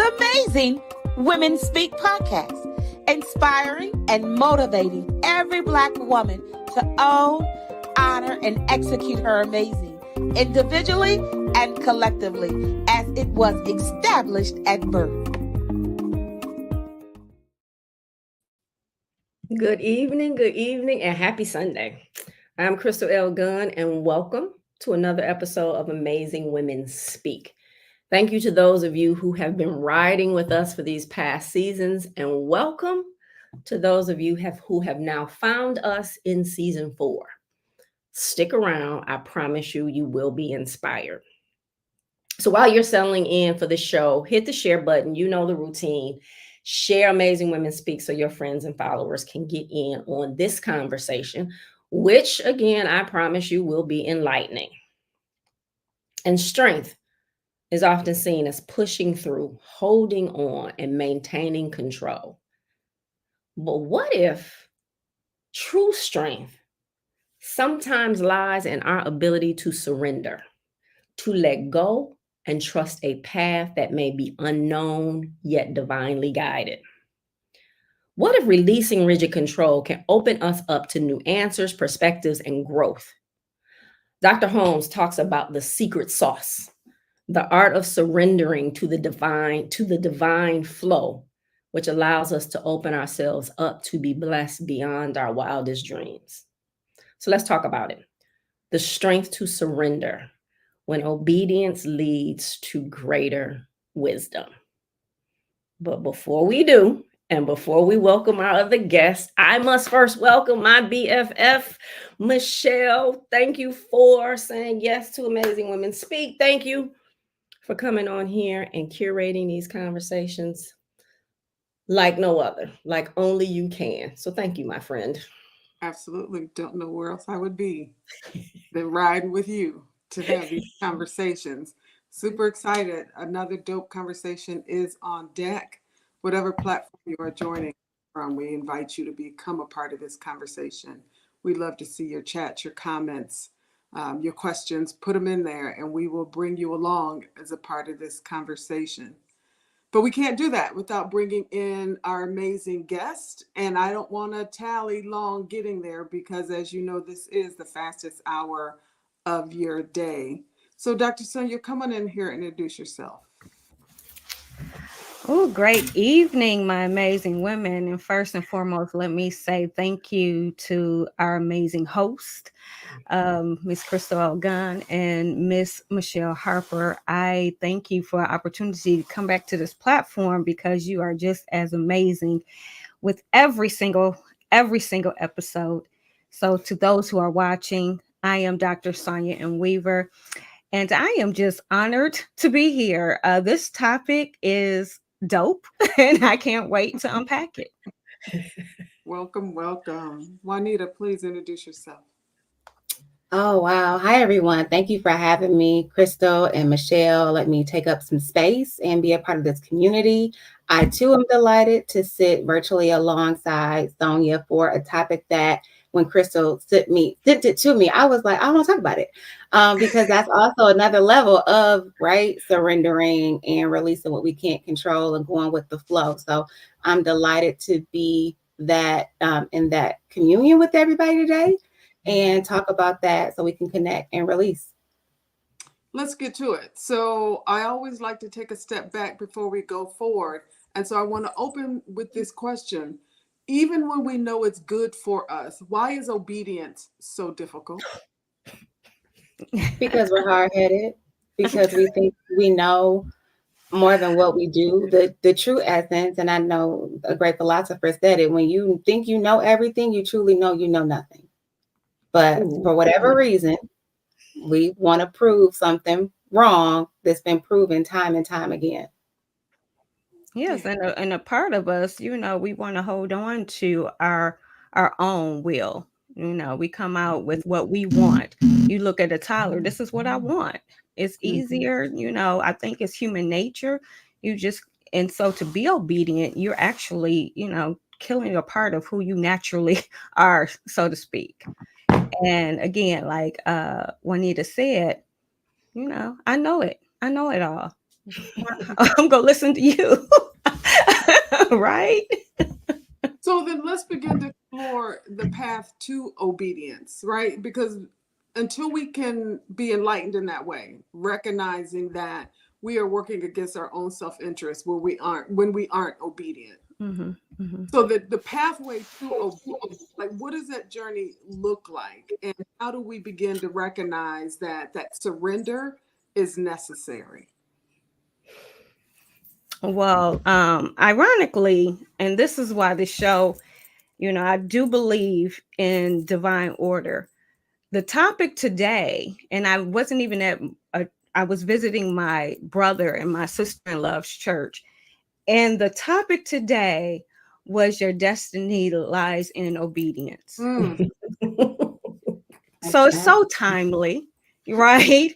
the Amazing Women Speak podcast, inspiring and motivating every Black woman to own, honor, and execute her amazing, individually and collectively, as it was established at birth. Good evening, and happy Sunday. I'm Crystal L. Gunn, and welcome to another episode of Amazing Women Speak. Thank you to those of you who have been riding with us for these past seasons, and welcome to those of you who have now found us in season 4. Stick around. I promise you, you will be inspired. So while you're settling in for the show, hit the share button. You know the routine. Share Amazing Women Speak so your friends and followers can get in on this conversation, which, again, I promise you will be enlightening. And strength is often seen as pushing through, holding on, and maintaining control. But what if true strength sometimes lies in our ability to surrender, to let go, and trust a path that may be unknown yet divinely guided? What if releasing rigid control can open us up to new answers, perspectives, and growth? Dr. Holmes talks about the secret sauce, the art of surrendering to the divine flow, which allows us to open ourselves up to be blessed beyond our wildest dreams. So let's talk about it. The strength to surrender when obedience leads to greater wisdom. But before we do, and before we welcome our other guests, I must first welcome my BFF, Michele. Thank you for saying yes to Amazing Women Speak. Thank you for coming on here and curating these conversations like no other, like only you can. So thank you, my friend. Absolutely. Don't know where else I would be than riding with you to have these conversations. Super excited. Another dope conversation is on deck. Whatever platform you are joining from, we invite you to become a part of this conversation. We love to see your chats, your comments, your questions. Put them in there and we will bring you along as a part of this conversation. But we can't do that without bringing in our amazing guest. And I don't want to tally long getting there because, as you know, this is the fastest hour of your day. So, Dr. Sonya, come on in here and introduce yourself. Oh, great evening, my amazing women. And first and foremost, let me say thank you to our amazing host, Miss Crystal L. Gunn and Miss Michele Harper. I thank you for the opportunity to come back to this platform because you are just as amazing with every single episode. So to those who are watching, I am Dr. Sonya and Weaver, and I am just honored to be here. This topic is dope, and I can't wait to unpack it. Welcome. Juanita, please introduce yourself. Oh, wow. Hi, everyone. Thank you for having me, Crystal and Michele. Let me take up some space and be a part of this community. I, too, am delighted to sit virtually alongside Sonya for a topic that when Crystal sent it to me, I was like, I want to talk about it because that's also another level of, right, surrendering and releasing what we can't control and going with the flow. So I'm delighted to be that in that communion with everybody today and talk about that so we can connect and release. Let's get to it. So I always like to take a step back before we go forward. And so I want to open with this question. Even when we know it's good for us, why is obedience so difficult? Because we're hard-headed, because we think we know more than what we do. The true essence, and I know a great philosopher said it, when you think you know everything, you truly know you know nothing. But for whatever reason, we want to prove something wrong that's been proven time and time again. Yes, and a part of us, we want to hold on to our own will. We come out with what we want. You look at a toddler, this is what I want. It's easier, I think it's human nature. And so to be obedient, you're actually, killing a part of who you naturally are, so to speak. And again, like Juanita said, I know it. I know it all. I'm gonna listen to you. Right? So then let's begin to explore the path to obedience, right? Because until we can be enlightened in that way, recognizing that we are working against our own self-interest when we aren't obedient. Mm-hmm, mm-hmm. So the pathway to obedience, like what does that journey look like? And how do we begin to recognize that surrender is necessary? Well, ironically, and this is why the show, I do believe in divine order. The topic today, and I wasn't even I was visiting my brother and my sister-in-law's church, and the topic today was your destiny lies in obedience. Mm. So it's so timely, right?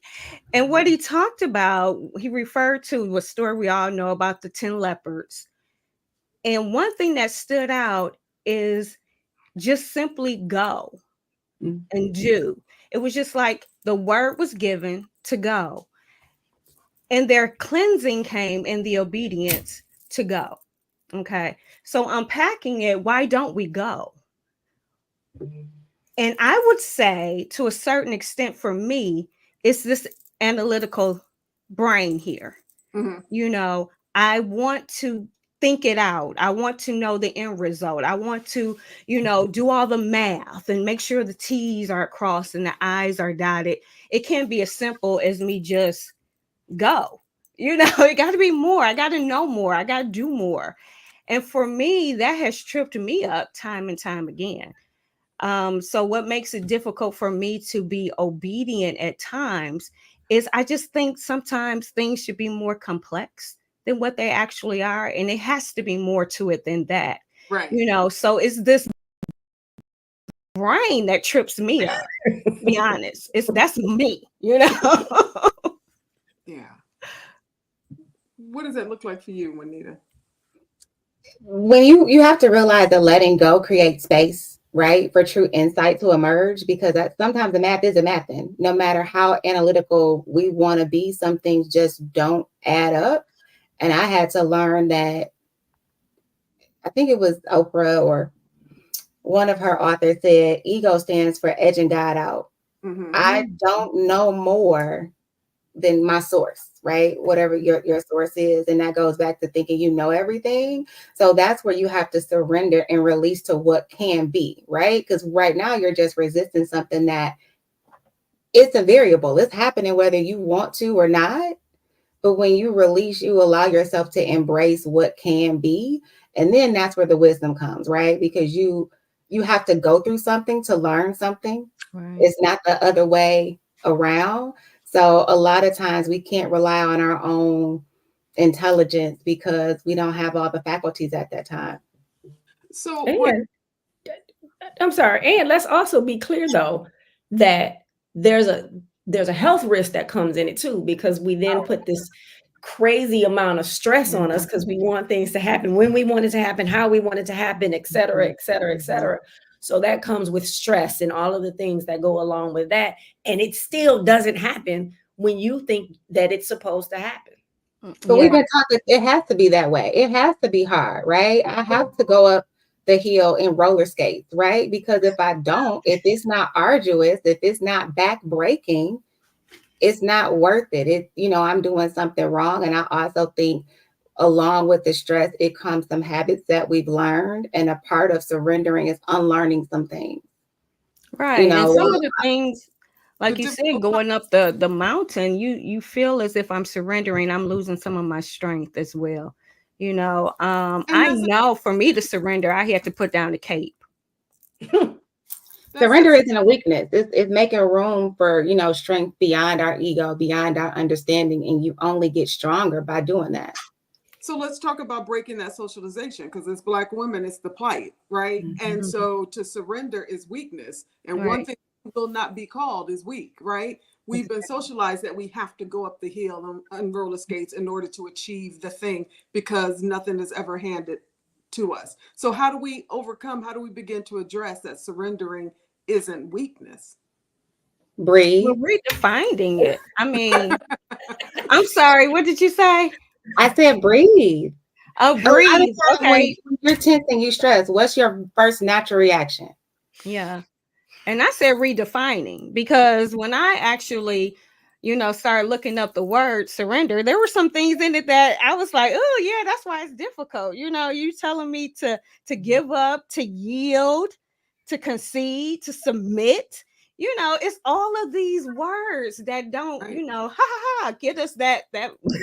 And what he talked about, he referred to a story we all know about the 10 lepers. And one thing that stood out is just simply go and do. It was just like the word was given to go. And their cleansing came in the obedience to go. Okay. So unpacking it, why don't we go? And I would say to a certain extent for me, it's this analytical brain here. Mm-hmm. I want to think it out. I want to know the end result. I want to, do all the math and make sure the T's are crossed and the I's are dotted. It can't be as simple as me just go. It got to be more. I got to know more. I got to do more. And for me, that has tripped me up time and time again. So what makes it difficult for me to be obedient at times is I just think sometimes things should be more complex than what they actually are. And it has to be more to it than that. Right. So it's this brain that trips me up, to be honest. That's me, Yeah. What does that look like for you, Juanita? When you have to realize that letting go creates space, right, for true insight to emerge, because sometimes the math isn't mathing. No matter how analytical we want to be, some things just don't add up. And I had to learn that, I think it was Oprah or one of her authors said, ego stands for edging God out. Mm-hmm. I don't know more than my source, right? Whatever your source is. And that goes back to thinking you know everything. So that's where you have to surrender and release to what can be, right? Because right now you're just resisting something that it's a variable. It's happening whether you want to or not. But when you release, you allow yourself to embrace what can be. And then that's where the wisdom comes, right? Because you have to go through something to learn something. Right. It's not the other way around. So a lot of times we can't rely on our own intelligence because we don't have all the faculties at that time. So I'm sorry. And let's also be clear though, that there's a health risk that comes in it too, because we then put this crazy amount of stress on us because we want things to happen when we want it to happen, how we want it to happen, et cetera, et cetera, et cetera. So that comes with stress and all of the things that go along with that. And it still doesn't happen when you think that it's supposed to happen. But we've been talking, it has to be that way. It has to be hard, right? I have to go up the hill in roller skates, right? Because if I don't, if it's not arduous, if it's not back breaking, it's not worth it. I'm doing something wrong. And I also think along with the stress, it comes some habits that we've learned. And a part of surrendering is unlearning some things. Right. And some of the things, like you said, going up the mountain, you feel as if I'm surrendering, I'm losing some of my strength as well. I know for me to surrender, I have to put down the cape. Surrender isn't a weakness. It's making room for, strength beyond our ego, beyond our understanding. And you only get stronger by doing that. So let's talk about breaking that socialization, because as Black women, it's the plight, right? Mm-hmm. And so to surrender is weakness. And one thing will not be called is weak, right? We've been socialized that we have to go up the hill on roller skates in order to achieve the thing, because nothing is ever handed to us. So how do we begin to address that surrendering isn't weakness? Breathe. We're redefining it. I mean, I'm sorry. What did you say? I said breathe. Oh, A lot of breathe. times Okay. when you're tense and you stress, what's your first natural reaction? Yeah. And I said redefining because when I actually, started looking up the word surrender, there were some things in it that I was like, oh yeah, that's why it's difficult. You telling me to give up, to yield, to concede, to submit. It's all of these words that don't, Right. ha ha ha, get us that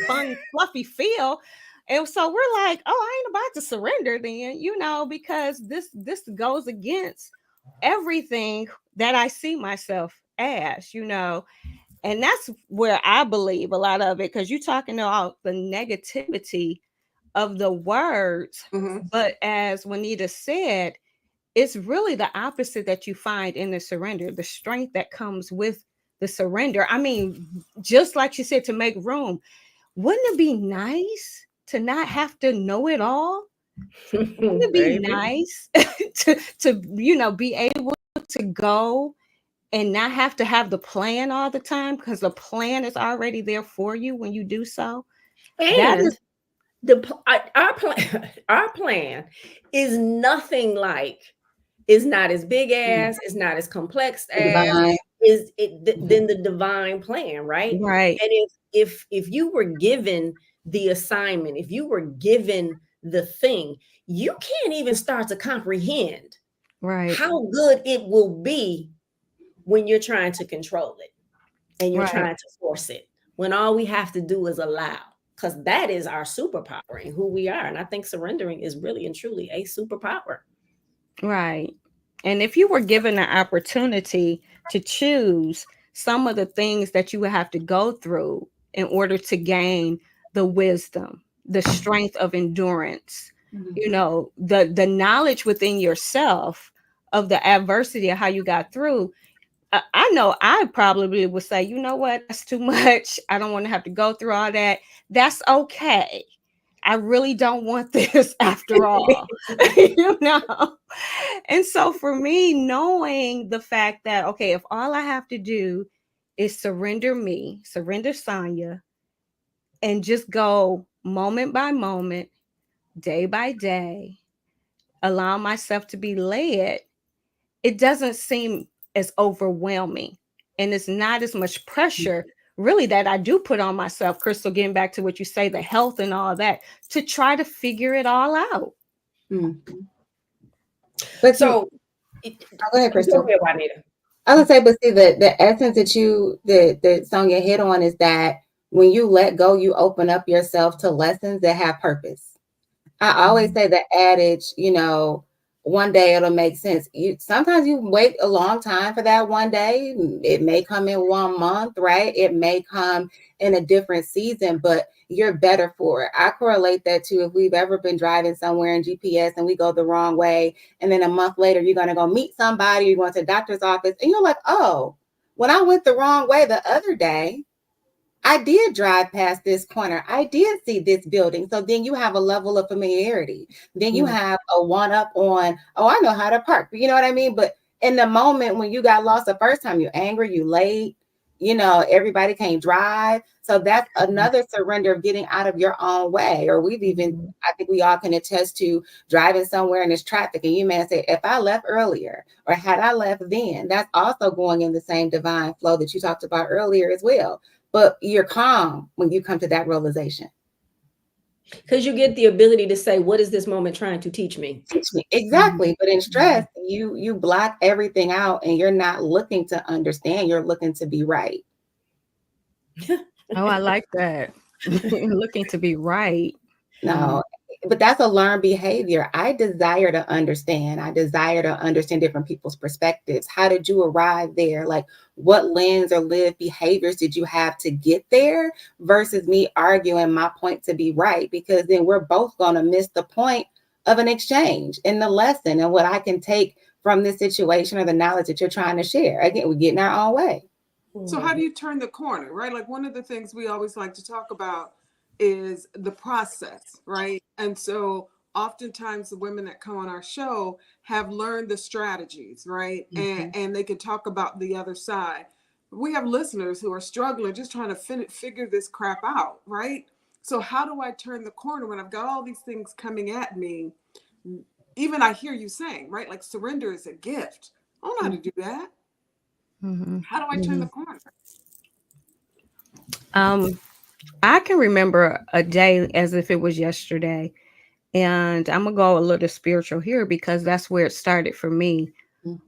fun, fluffy feel. And so we're like, oh, I ain't about to surrender then, because this goes against everything that I see myself as, and that's where I believe a lot of it, because you're talking about the negativity of the words. Mm-hmm. But as Juanita said, it's really the opposite that you find in the surrender, the strength that comes with the surrender. I mean, just like she said, to make room. Wouldn't it be nice to not have to know it all? Wouldn't it be Baby. nice to be able to go and not have to have the plan all the time, because the plan is already there for you when you do so? That And is our plan is nothing like, is not as big as, it's not as complex as Divine. is it than the divine plan, right? right, And if you were given the assignment, if you were given the thing, you can't even start to comprehend right, how good it will be when you're trying to control it and you're right, trying to force it, when all we have to do is allow, because that is our superpower and who we are. And I think surrendering is really and truly a superpower. right. And if you were given an opportunity to choose some of the things that you would have to go through in order to gain the wisdom, the strength of endurance, the knowledge within yourself of the adversity of how you got through, I know I probably would say, you know what, that's too much. I don't want to have to go through all that. That's okay. I really don't want this after all, you know? And so for me, knowing the fact that, okay, if all I have to do is surrender me, surrender Sonya, and just go moment by moment, day by day, allow myself to be led, it doesn't seem as overwhelming. And it's not as much pressure really that I do put on myself, Crystal, getting back to what you say, the health and all that, to try to figure it all out. Mm-hmm. But So go ahead, go Crystal. ahead, Juanita. I would say, but see, the essence that Sonya hit on is that when you let go, you open up yourself to lessons that have purpose. I always say the adage, one day it'll make sense. Sometimes you wait a long time for that one day. It may come in 1 month, right? It may come in a different season, but you're better for it. I correlate that to if we've ever been driving somewhere in GPS and we go the wrong way, and then a month later you're going to go meet somebody, you're going to the doctor's office, and you're like, oh, when I went the wrong way the other day, I did drive past this corner. I did see this building. So then you have a level of familiarity. Then you have a one up on, oh, I know how to park. You know what I mean? But in the moment when you got lost the first time, you're angry, you late, everybody can't drive. So that's another surrender of getting out of your own way. Or I think we all can attest to driving somewhere and there's traffic and you may say, if I left earlier or had I left then, that's also going in the same divine flow that you talked about earlier as well. But you're calm when you come to that realization. Because you get the ability to say, what is this moment trying to teach me? Teach me. Exactly. But in stress, you block everything out and you're not looking to understand. You're looking to be right. Oh, I like that. Looking to be right. No, but that's a learned behavior. I desire to understand. I desire to understand different people's perspectives. How did you arrive there? Like, what lens or lived behaviors did you have to get there versus me arguing my point to be right? Because then we're both going to miss the point of an exchange and the lesson and what I can take from this situation or the knowledge that you're trying to share. Again, we're getting our own way. So how do you turn the corner, right? Like one of the things we always like to talk about is the process, right? And so oftentimes the women that come on our show have learned the strategies, right? And they can talk about the other side. we have listeners who are struggling, just trying to figure this crap out, right? So how do I turn the corner when I've got all these things coming at me? Even I hear you saying, right? Like surrender is a gift. I don't know how to do that. Mm-hmm. How do I turn the corner? I can remember a day as if it was yesterday. And I'm going to go a little spiritual here because that's where it started for me,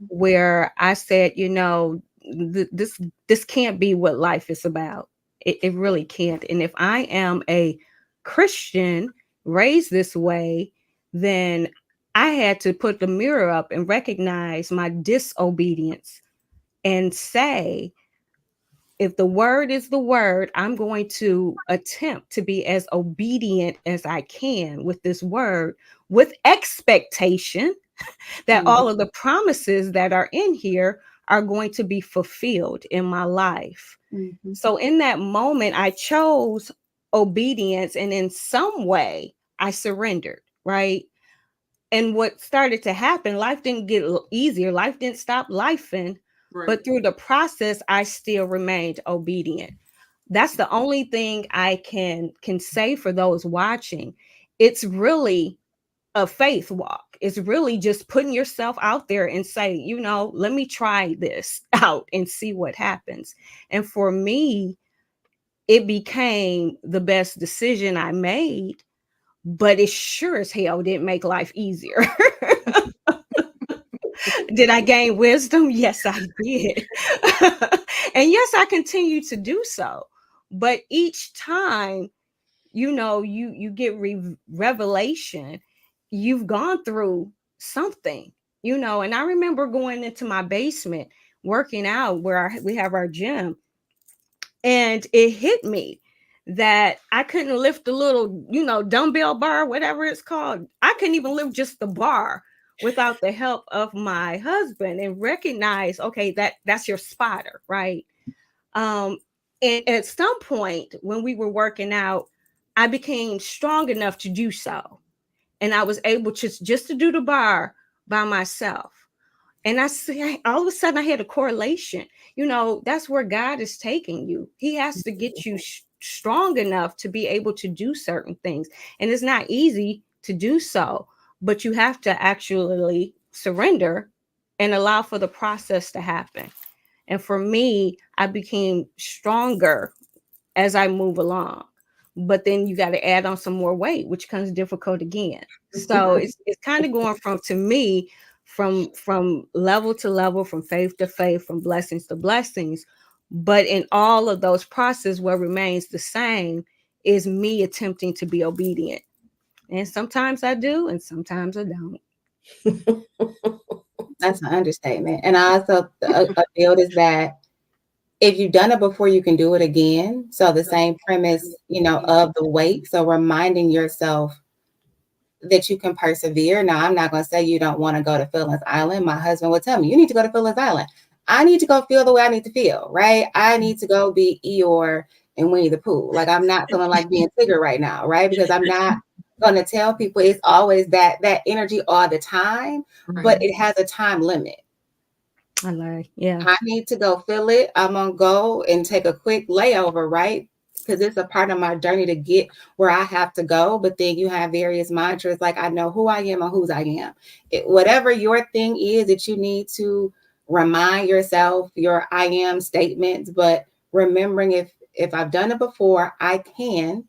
where I said, this can't be what life is about. It really can't. And if I am a Christian raised this way, then I had to put the mirror up and recognize my disobedience and say, if the word is the word, I'm going to attempt to be as obedient as I can with this word, with expectation that all of the promises that are in here are going to be fulfilled in my life. So in that moment, I chose obedience, and in some way I surrendered, right? And what started to happen, life didn't get easier. Life didn't stop lifing. Right. But through the process, I still remained obedient. That's the only thing I can say for those watching. It's really a faith walk. It's really just putting yourself out there and say, let me try this out and see what happens. And for me, it became the best decision I made, but it sure as hell didn't make life easier. Did I gain wisdom? Yes, I did. And yes, I continue to do so. But each time, you get revelation, you've gone through something, and I remember going into my basement, working out where we have our gym. And it hit me that I couldn't lift the little, dumbbell bar, whatever it's called. I couldn't even lift just the bar without the help of my husband, and recognize, okay, that's your spotter, right? And at some point when we were working out, I became strong enough to do so. And I was able to just to do the bar by myself. And I see all of a sudden I had a correlation. That's where God is taking you. He has to get you strong enough to be able to do certain things. And it's not easy to do so, but you have to actually surrender and allow for the process to happen. And for me, I became stronger as I move along. But then you got to add on some more weight, which becomes difficult again. So it's kind of going from level to level, from faith to faith, from blessings to blessings. But in all of those processes, what remains the same is me attempting to be obedient. And sometimes I do, and sometimes I don't. That's an understatement. And I also feel is that if you've done it before, you can do it again. So the same premise, of the weight. So reminding yourself that you can persevere. Now, I'm not going to say you don't want to go to Phillips Island. My husband would tell me, you need to go to Phillips Island. I need to go feel the way I need to feel, right? I need to go be Eeyore and Winnie the Pooh. Like, I'm not feeling like being Tigger right now, right? Because I'm not going to tell people it's always that energy all the time, but it has a time limit. I need to go feel it. I'm going to go and take a quick layover, right? Because it's a part of my journey to get where I have to go. But then you have various mantras like, I know who I am and whose I am. Whatever your thing is that you need to remind yourself, your I am statements, but remembering if I've done it before, I can,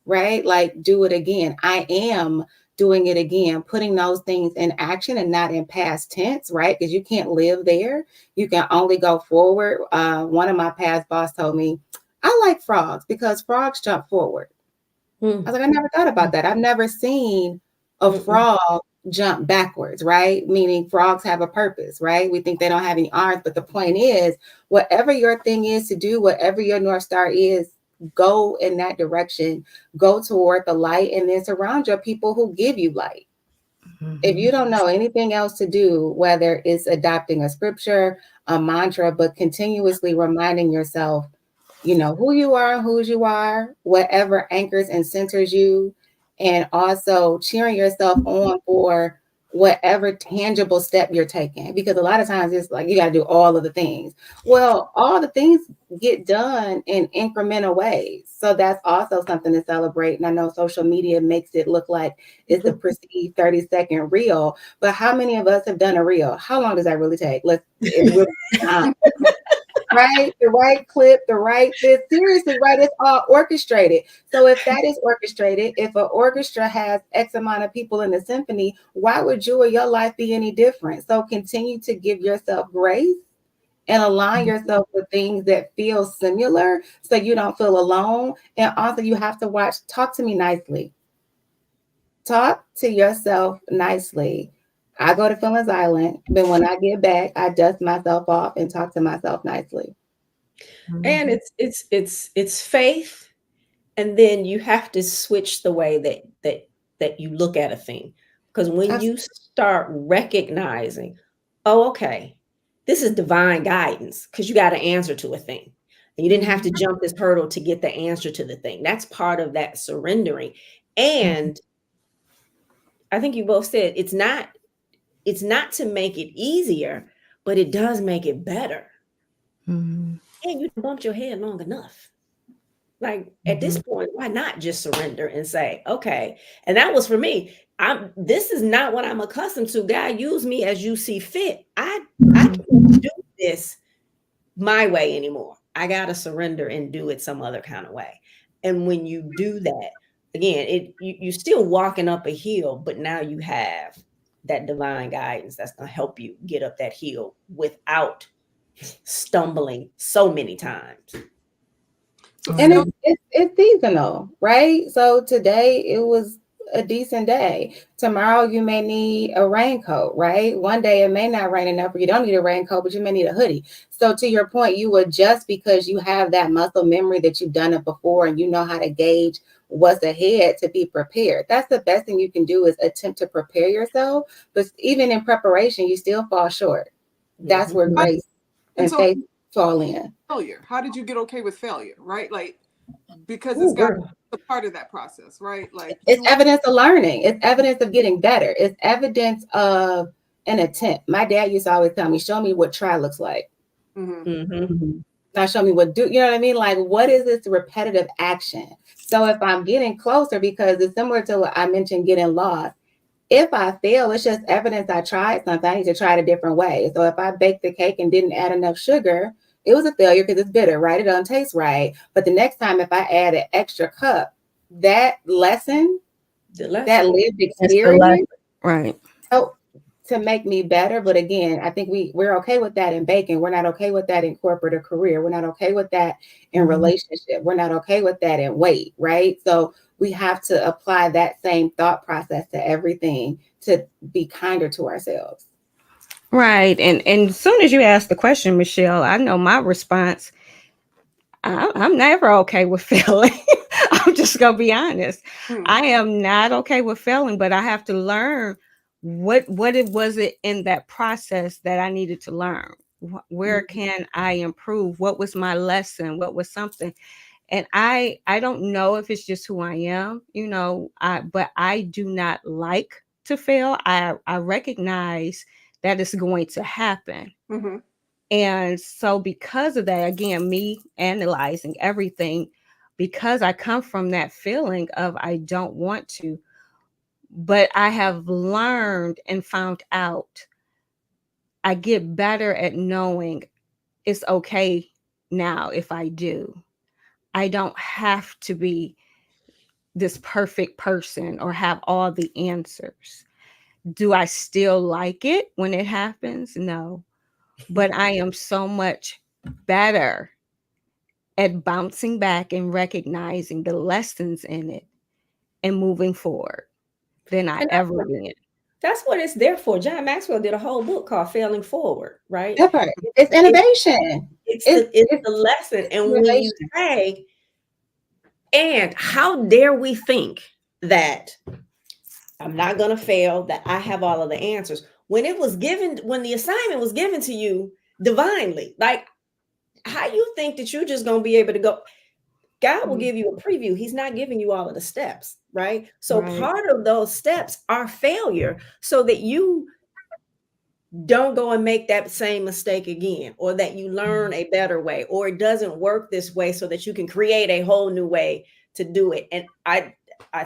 right? Like, do it again. I am doing it again, putting those things in action and not in past tense, right? Because you can't live there. You can only go forward. One of my past boss told me, I like frogs because frogs jump forward. I was like, I never thought about that. I've never seen a frog jump backwards, right? Meaning frogs have a purpose, right? We think they don't have any arms, but the point is, whatever your thing is to do, whatever your North Star is, go in that direction, go toward the light, and then surround your people who give you light. If you don't know anything else to do, whether it's adopting a scripture, a mantra, but continuously reminding yourself, who you are, whose you are, whatever anchors and centers you, and also cheering yourself on for whatever tangible step you're taking, because a lot of times it's like you got to do all of the things. Well, all the things get done in incremental ways. So that's also something to celebrate. And I know social media makes it look like it's a perceived 30-second reel, but how many of us have done a reel? How long does that really take? Right? The right clip, the right this. Seriously, right? It's all orchestrated. So if that is orchestrated, if an orchestra has X amount of people in the symphony, why would you or your life be any different? So continue to give yourself grace and align yourself with things that feel similar so you don't feel alone. And also you have to talk to me nicely. Talk to yourself nicely. I go to Feelings Island, but when I get back, I dust myself off and talk to myself nicely. And it's faith, and then you have to switch the way that you look at a thing. Because when you start recognizing, oh, okay, this is divine guidance, because you got an answer to a thing. And you didn't have to jump this hurdle to get the answer to the thing. That's part of that surrendering. And I think you both said it's not to make it easier, but it does make it better. And you bumped your head long enough. Like at this point, why not just surrender and say, okay? And that was for me. This is not what I'm accustomed to. God, use me as you see fit. I can't do this my way anymore. I gotta surrender and do it some other kind of way. And when you do that, again, you're still walking up a hill, but now you have that divine guidance that's gonna help you get up that hill without stumbling so many times. And it's seasonal, right? So today it was a decent day. Tomorrow you may need a raincoat, right? One day it may not rain enough, or you don't need a raincoat, but you may need a hoodie. So to your point, you adjust because you have that muscle memory that you've done it before, and you know how to gauge what's ahead to be prepared. That's the best thing you can do, is attempt to prepare yourself. But even in preparation, you still fall short. That's where grace and faith fall in. Failure. How did you get okay with failure? Right? Like, because it's got a part of that process, right? Like, it's evidence of learning. It's evidence of getting better. It's evidence of an attempt. My dad used to always tell me, show me what try looks like. Now show me what do. You know what I mean? Like, what is this repetitive action? So if I'm getting closer, because it's similar to what I mentioned, getting lost. If I fail, it's just evidence I tried something. I need to try it a different way. So if I baked the cake and didn't add enough sugar, it was a failure because it's bitter, right? It doesn't taste right. But the next time, if I add an extra cup, that lesson, that lived experience, right, helped to make me better. But again, I think we're okay with that in baking. We're not okay with that in corporate or career. We're not okay with that in relationship. We're not okay with that in weight, right? So we have to apply that same thought process to everything to be kinder to ourselves. Right. And as soon as you ask the question, Michele, I know my response. I'm never okay with failing. I'm just gonna be honest. I am not okay with failing, but I have to learn what it was in that process that I needed to learn. Where can I improve? What was my lesson? What was something? And I don't know if it's just who I am, but I do not like to fail. I recognize that it's going to happen. And so because of that, again, me analyzing everything, because I come from that feeling of I don't want to, but I have learned and found out I get better at knowing it's okay now if I do. I don't have to be this perfect person or have all the answers. Do I still like it when it happens? No. But I am so much better at bouncing back and recognizing the lessons in it and moving forward than I ever been. That's what it's there for. John Maxwell did a whole book called Failing Forward, right? It's innovation. It's the lesson. And when you say, and how dare we think that I'm not going to fail, that I have all of the answers. When the assignment was given to you divinely, like, how you think that you're just going to be able to go? God will give you a preview. He's not giving you all of the steps, right? So Right. part of those steps are failure so that you don't go and make that same mistake again, or that you learn a better way, or it doesn't work this way so that you can create a whole new way to do it. And I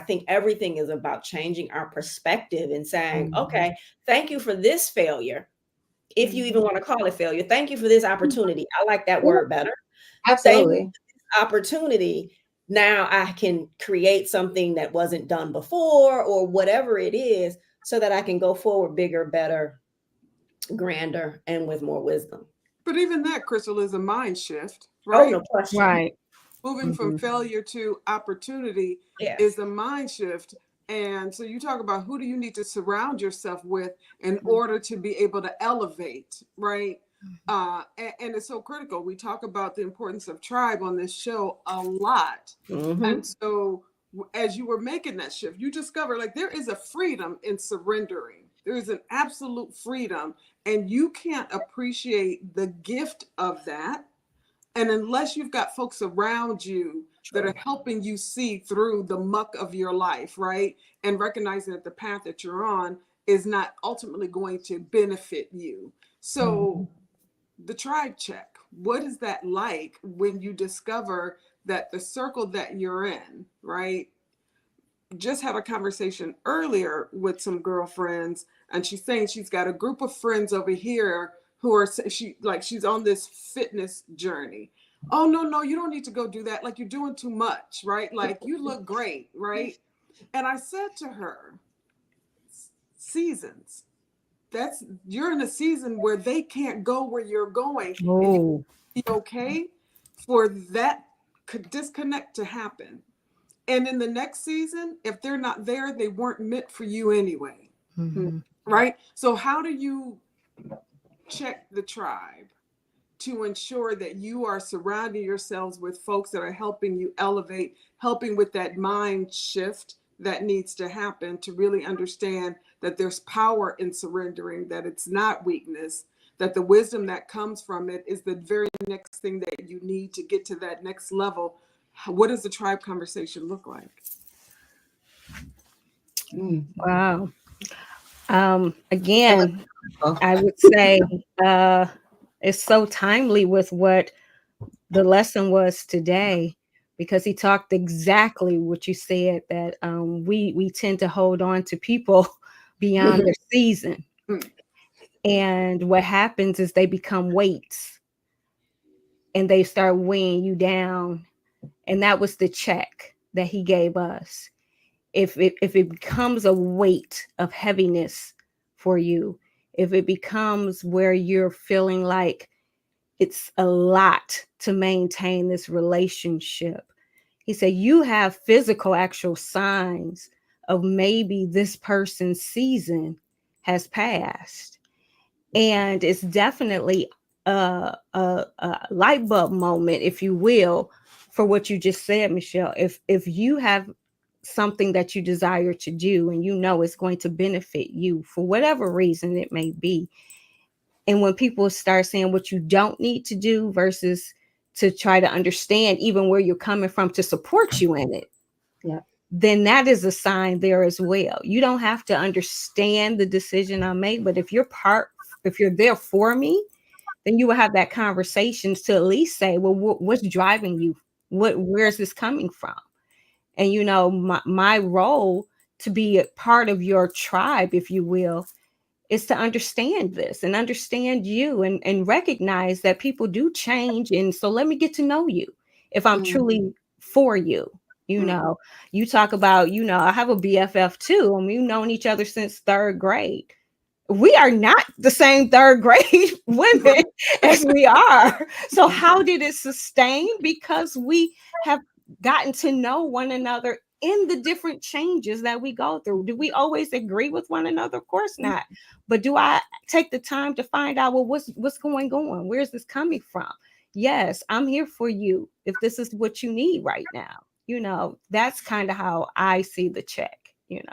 think everything is about changing our perspective and saying, okay, thank you for this failure. If you even want to call it failure, thank you for this opportunity. I like that word better. Thank you Absolutely. for this opportunity. Now I can create something that wasn't done before, or whatever it is, so that I can go forward bigger, better, grander, and with more wisdom. But even that, Crystal, is a mind shift, Oh, right? no question. Right. Moving from failure to opportunity Yes. is a mind shift. And so you talk about who do you need to surround yourself with in order to be able to elevate, right? And it's so critical. We talk about the importance of tribe on this show a lot. And so as you were making that shift, you discover like there is a freedom in surrendering. There is an absolute freedom, and you can't appreciate the gift of that. And unless you've got folks around you that are helping you see through the muck of your life, right? And recognizing that the path that you're on is not ultimately going to benefit you. So the tribe check, what is that like when you discover that the circle that you're in, right? Just had a conversation earlier with some girlfriends, and she's saying she's got a group of friends over here who are she's on this fitness journey. Oh no, you don't need to go do that. Like, you're doing too much, right? Like, you look great, right? And I said to her, seasons. You're in a season where they can't go where you're going. And you be okay for that disconnect to happen. And in the next season, if they're not there, they weren't meant for you anyway. Right? So how do you check the tribe to ensure that you are surrounding yourselves with folks that are helping you elevate, helping with that mind shift that needs to happen, to really understand that there's power in surrendering, that it's not weakness, that the wisdom that comes from it is the very next thing that you need to get to that next level? What does the tribe conversation look like? Wow. Again, I would say it's so timely with what the lesson was today, because he talked exactly what you said, that we tend to hold on to people beyond their season. And what happens is they become weights and they start weighing you down. And that was the check that he gave us. If it becomes a weight of heaviness for you, if it becomes where you're feeling like it's a lot to maintain this relationship, he said, you have physical, actual signs of maybe this person's season has passed. And it's definitely a light bulb moment, if you will, for what you just said, Michele. If you have something that you desire to do and you know it's going to benefit you for whatever reason it may be, and when people start saying what you don't need to do versus to try to understand even where you're coming from to support you in it, then that is a sign there as well. You don't have to understand the decision I made, but if you're there for me, then you will have that conversation to at least say, well, what's driving you? Where's this coming from? And, you know, my role to be a part of your tribe, if you will, is to understand this and understand you and recognize that people do change. And so let me get to know you if I'm truly for you. You know, you talk about, you know, I have a BFF too. I mean, we've known each other since third grade. We are not the same third grade women as we are. So how did it sustain? Because we have gotten to know one another in the different changes that we go through. Do we always agree with one another? Of course not. But do I take the time to find out, well, what's going on? Where's this coming from? Yes, I'm here for you if this is what you need right now. You know, that's kind of how I see the check, you know,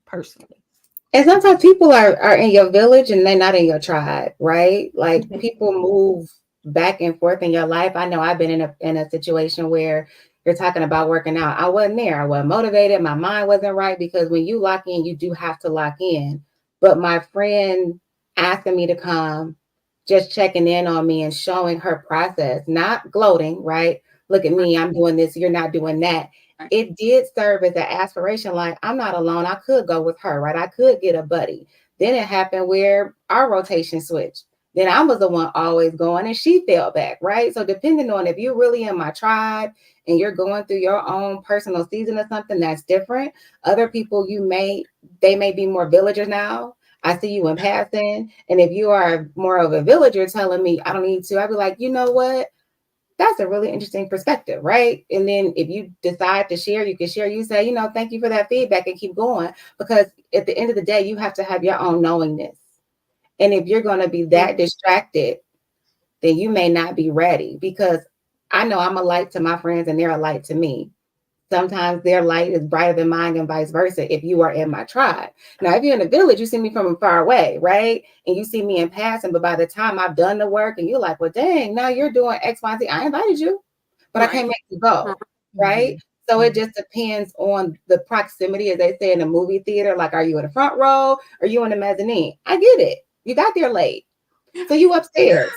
personally. And sometimes people are in your village and they're not in your tribe, right? Like people move back and forth in your life. I know I've been in a situation where, You're talking about working out. I wasn't there. I wasn't motivated. My mind wasn't right, because when you lock in, you do have to lock in. But my friend asking me to come, just checking in on me and showing her process, not gloating, right? Look at me, I'm doing this, you're not doing that. It did serve as an aspiration. Like, I'm not alone. I could go with her, right? I could get a buddy. Then it happened where our rotation switched. Then I was the one always going and she fell back, right? So depending on if you're really in my tribe and you're going through your own personal season or something, that's different. Other people, they may be more villagers now. I see you in passing. And if you are more of a villager telling me I don't need to, I'd be like, you know what? That's a really interesting perspective, right? And then if you decide to share, you can share. You say, thank you for that feedback, and keep going. Because at the end of the day, you have to have your own knowingness. And if you're going to be that distracted, then you may not be ready, because I know I'm a light to my friends and they're a light to me. Sometimes their light is brighter than mine and vice versa if you are in my tribe. Now, if you're in a village, you see me from far away, right? And you see me in passing, but by the time I've done the work and you're like, well, dang, now you're doing X, Y, Z. I invited you, but I can't make you go, right? So it just depends on the proximity, as they say in a movie theater. Like, are you in the front row? Are you in the mezzanine? I get it. You got there late, so you upstairs.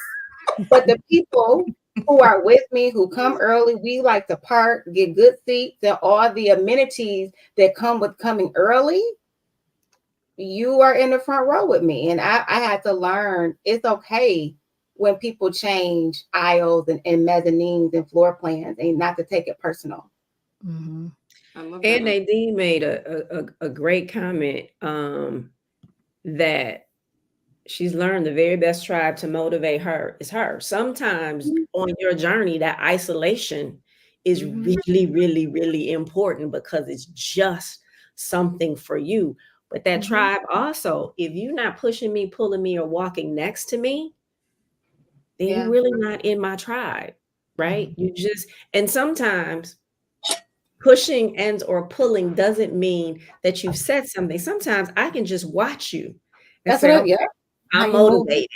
But the people who are with me, who come early, we like to park, get good seats, and all the amenities that come with coming early. You are in the front row with me. And I had to learn it's okay when people change aisles and mezzanines and floor plans, and not to take it personal. Mm-hmm. And Nadine made a great comment that she's learned the very best tribe to motivate her is her. Sometimes on your journey, that isolation is really, really, really important, because it's just something for you. But that tribe also, if you're not pushing me, pulling me, or walking next to me, then you're really not in my tribe, right? You just, and sometimes pushing and or pulling doesn't mean that you've said something. Sometimes I can just watch you and say, okay, I'm motivated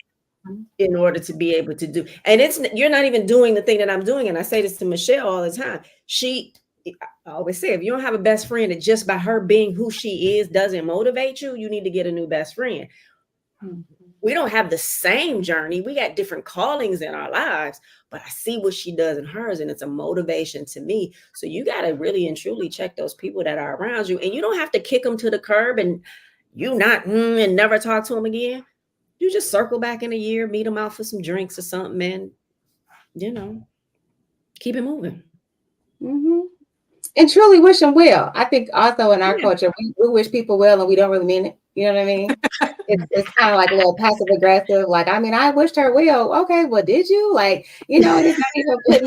in order to be able to do. And you're not even doing the thing that I'm doing. And I say this to Michele all the time. I always say, if you don't have a best friend that just by her being who she is doesn't motivate you, you need to get a new best friend. We don't have the same journey. We got different callings in our lives, but I see what she does in hers, and it's a motivation to me. So you got to really and truly check those people that are around you, and you don't have to kick them to the curb and you not and never talk to them again. You just circle back in a year, meet them out for some drinks or something, and keep it moving. And truly wish them well. I think also in our culture, we wish people well and we don't really mean it. You know what I mean? It's kind of like a little passive aggressive. Like, I wished her well. Okay, well, did you? Like, and it's not even putting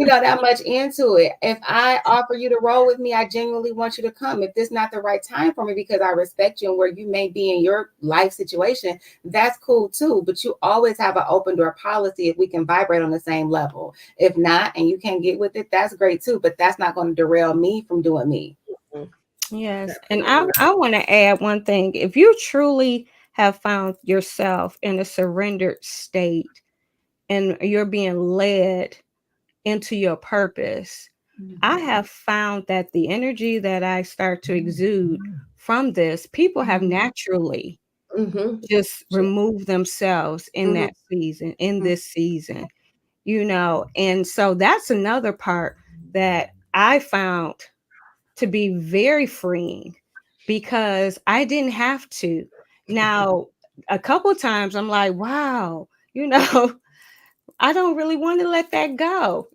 that much into it. If I offer you to roll with me, I genuinely want you to come. If this is not the right time for me because I respect you and where you may be in your life situation, that's cool too. But you always have an open door policy if we can vibrate on the same level. If not, and you can't get with it, that's great too. But that's not going to derail me from doing me. Yes. And I want to add one thing. If you truly have found yourself in a surrendered state and you're being led into your purpose, I have found that the energy that I start to exude from this, people have naturally just removed themselves in that season, in this season, and so that's another part that I found to be very freeing, because I didn't have to. Now, a couple times I'm like, wow, I don't really want to let that go,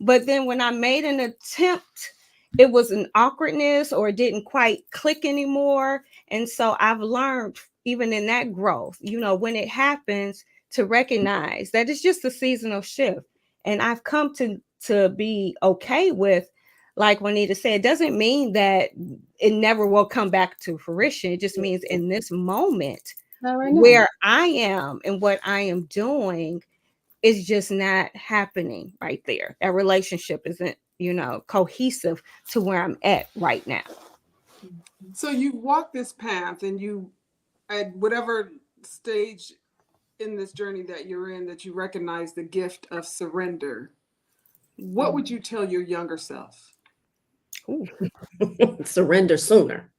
but then when I made an attempt, it was an awkwardness or it didn't quite click anymore. And so I've learned, even in that growth, when it happens, to recognize that it's just a seasonal shift. And I've come to be okay with, like Juanita said, it doesn't mean that it never will come back to fruition. It just means in this moment where I am and what I am doing is just not happening right there. That relationship isn't, cohesive to where I'm at right now. So you walk this path, and you, at whatever stage in this journey that you're in, that you recognize the gift of surrender. what would you tell your younger self? Surrender sooner.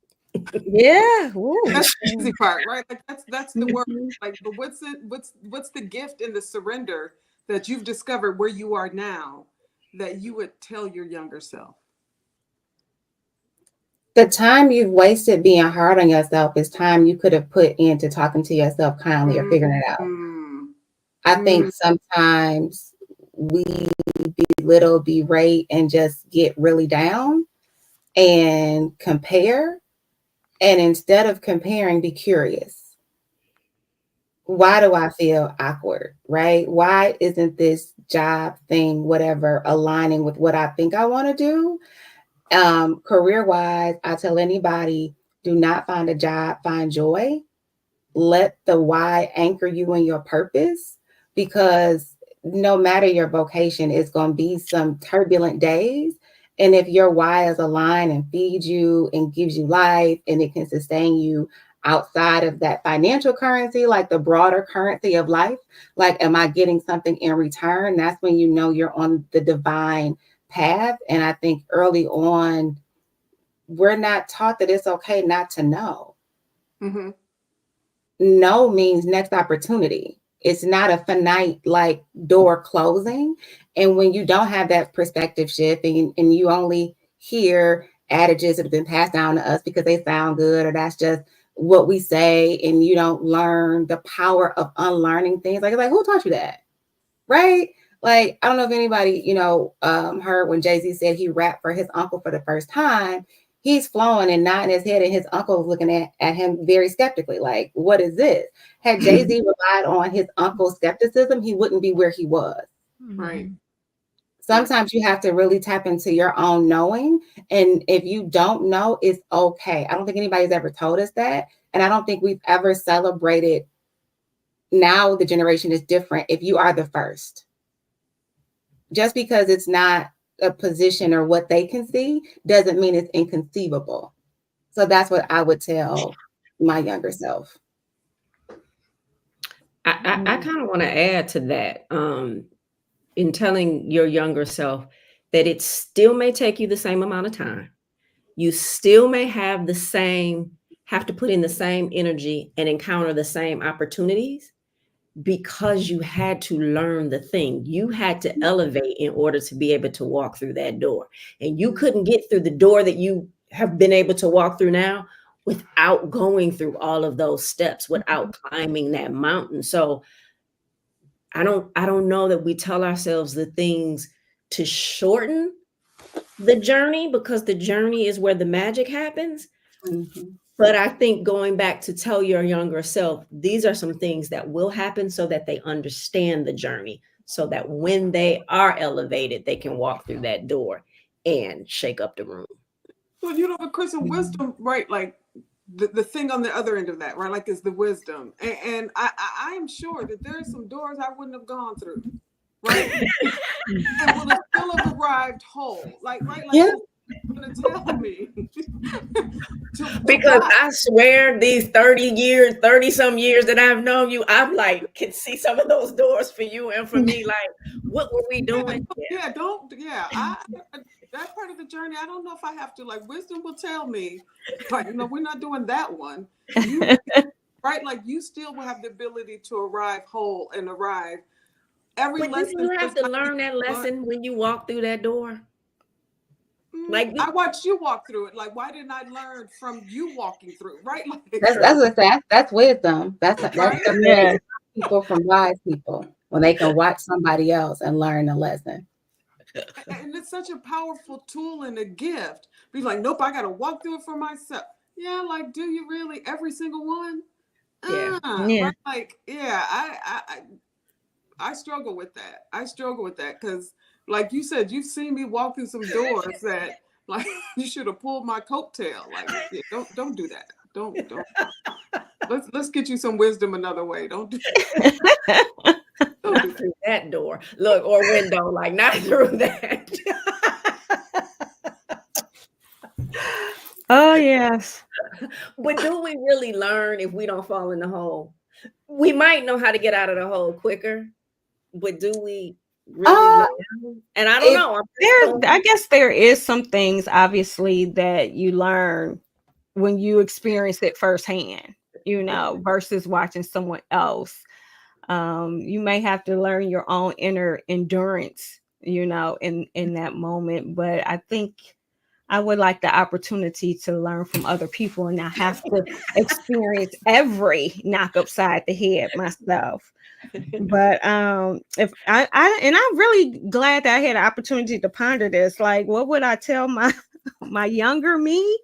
Yeah. Ooh. That's the easy part, right? Like that's the word. Mhm. Like, but what's the gift in the surrender that you've discovered where you are now that you would tell your younger self? The time you've wasted being hard on yourself is time you could have put into talking to yourself kindly or figuring it out. Mm. I think sometimes we belittle, berate, and just get really down and compare. And instead of comparing, be curious. Why do I feel awkward, right? Why isn't this job thing, whatever, aligning with what I think I want to do? Career-wise, I tell anybody, do not find a job, find joy. Let the why anchor you in your purpose, because no matter your vocation, it's going to be some turbulent days. And if your why is aligned and feeds you and gives you life and it can sustain you outside of that financial currency, like the broader currency of life, like, am I getting something in return? That's when you know you're on the divine path. And I think early on, we're not taught that it's okay not to know. Mm-hmm. No means next opportunity. It's not a finite like door closing. And when you don't have that perspective shift and you only hear adages that have been passed down to us because they sound good or that's just what we say, and you don't learn the power of unlearning things, like who taught you that? Right? Like, I don't know if anybody, heard when Jay-Z said he rapped for his uncle for the first time. He's flowing and nodding his head, and his uncle was looking at him very skeptically, like, what is this? Had Jay-Z relied on his uncle's skepticism, he wouldn't be where he was. Right. Sometimes you have to really tap into your own knowing. And if you don't know, it's okay. I don't think anybody's ever told us that. And I don't think we've ever celebrated. Now the generation is different. If you are the first, just because it's not a position or what they can see doesn't mean it's inconceivable. So that's what I would tell my younger self. I kind of want to add to that, in telling your younger self that it still may take you the same amount of time. You still may have to put in the same energy and encounter the same opportunities, because you had to learn the thing. You had to elevate in order to be able to walk through that door. And you couldn't get through the door that you have been able to walk through now without going through all of those steps, without climbing that mountain. So I don't know that we tell ourselves the things to shorten the journey, because the journey is where the magic happens. Mm-hmm. But I think going back to tell your younger self, these are some things that will happen so that they understand the journey, so that when they are elevated, they can walk through that door and shake up the room. Well, but Chris, and wisdom, right? Like the thing on the other end of that, right? Like, is the wisdom. And I am sure that there's some doors I wouldn't have gone through, right? And would have still have arrived whole. Like, right? Like, yeah. Going to tell me because I swear these 30 some years that I've known you, I'm like, can see some of those doors for you and for me. Like, what were we doing? That part of the journey, I don't know if I have to, like, wisdom will tell me, like, we're not doing that one. Right? Like, you still will have the ability to arrive whole and arrive every lesson. But you have to learn that lesson when you walk through that door. Like, I watched you walk through it. Like, why didn't I learn from you walking through? Right? Like, that's wisdom. That's Yeah. People from wise people, when they can watch somebody else and learn a lesson. And it's such a powerful tool and a gift. Be like, nope, I got to walk through it for myself. Yeah, like, do you really? Every single one? Yeah. Right? Like, yeah, I struggle with that. Because, like you said, you've seen me walk through some doors that, like, you should have pulled my coattail. Like, yeah, don't do that. Don't. Let's get you some wisdom another way. Don't do that. Not through that door. Look, or window, like, not through that. Oh, yes. But do we really learn if we don't fall in the hole? We might know how to get out of the hole quicker, but do we really lay down? And I don't know. I guess there is some things obviously that you learn when you experience it firsthand, versus watching someone else. You may have to learn your own inner endurance, in that moment. But I think I would like the opportunity to learn from other people and not have to experience every knock upside the head myself. But if and I'm really glad that I had an opportunity to ponder this. Like, what would I tell my my younger me?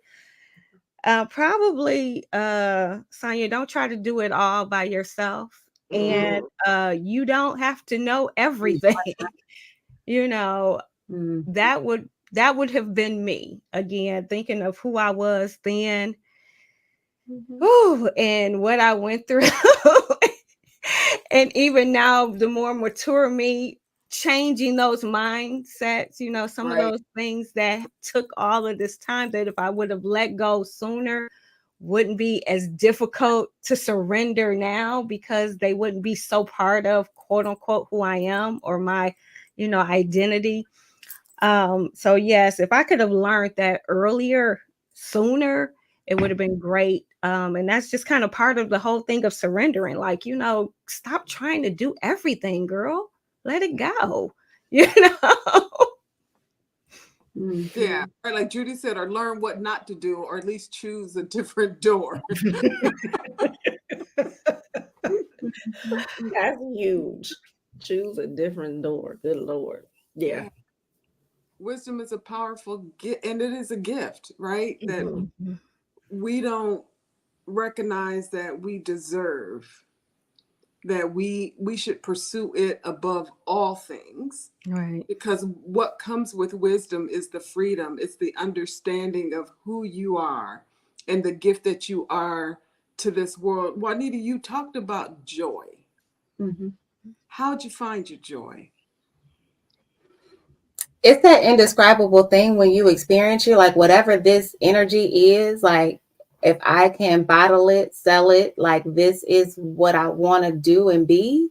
Probably, Sonya, don't try to do it all by yourself, and you don't have to know everything. you know that would have been me again, thinking of who I was then. Ooh, and what I went through. And even now, the more mature me, changing those mindsets, some of those things that took all of this time, that if I would have let go sooner, wouldn't be as difficult to surrender now, because they wouldn't be so part of, quote unquote, who I am or my, identity. So yes, if I could have learned that earlier, sooner, it would have been great. And that's just kind of part of the whole thing of surrendering. Like, stop trying to do everything, girl. Let it go. Yeah, or like Judy said, or learn what not to do, or at least choose a different door. That's huge. Choose a different door. Good Lord. Yeah. Wisdom is a powerful gift, and it is a gift, right? That we don't recognize that we deserve, that we should pursue it above all things. Right. Because what comes with wisdom is the freedom, it's the understanding of who you are and the gift that you are to this world. Juanita, you talked about joy. How'd you find your joy? It's that indescribable thing when you experience it, like whatever this energy is, like if I can bottle it, sell it, like this is what I want to do and be.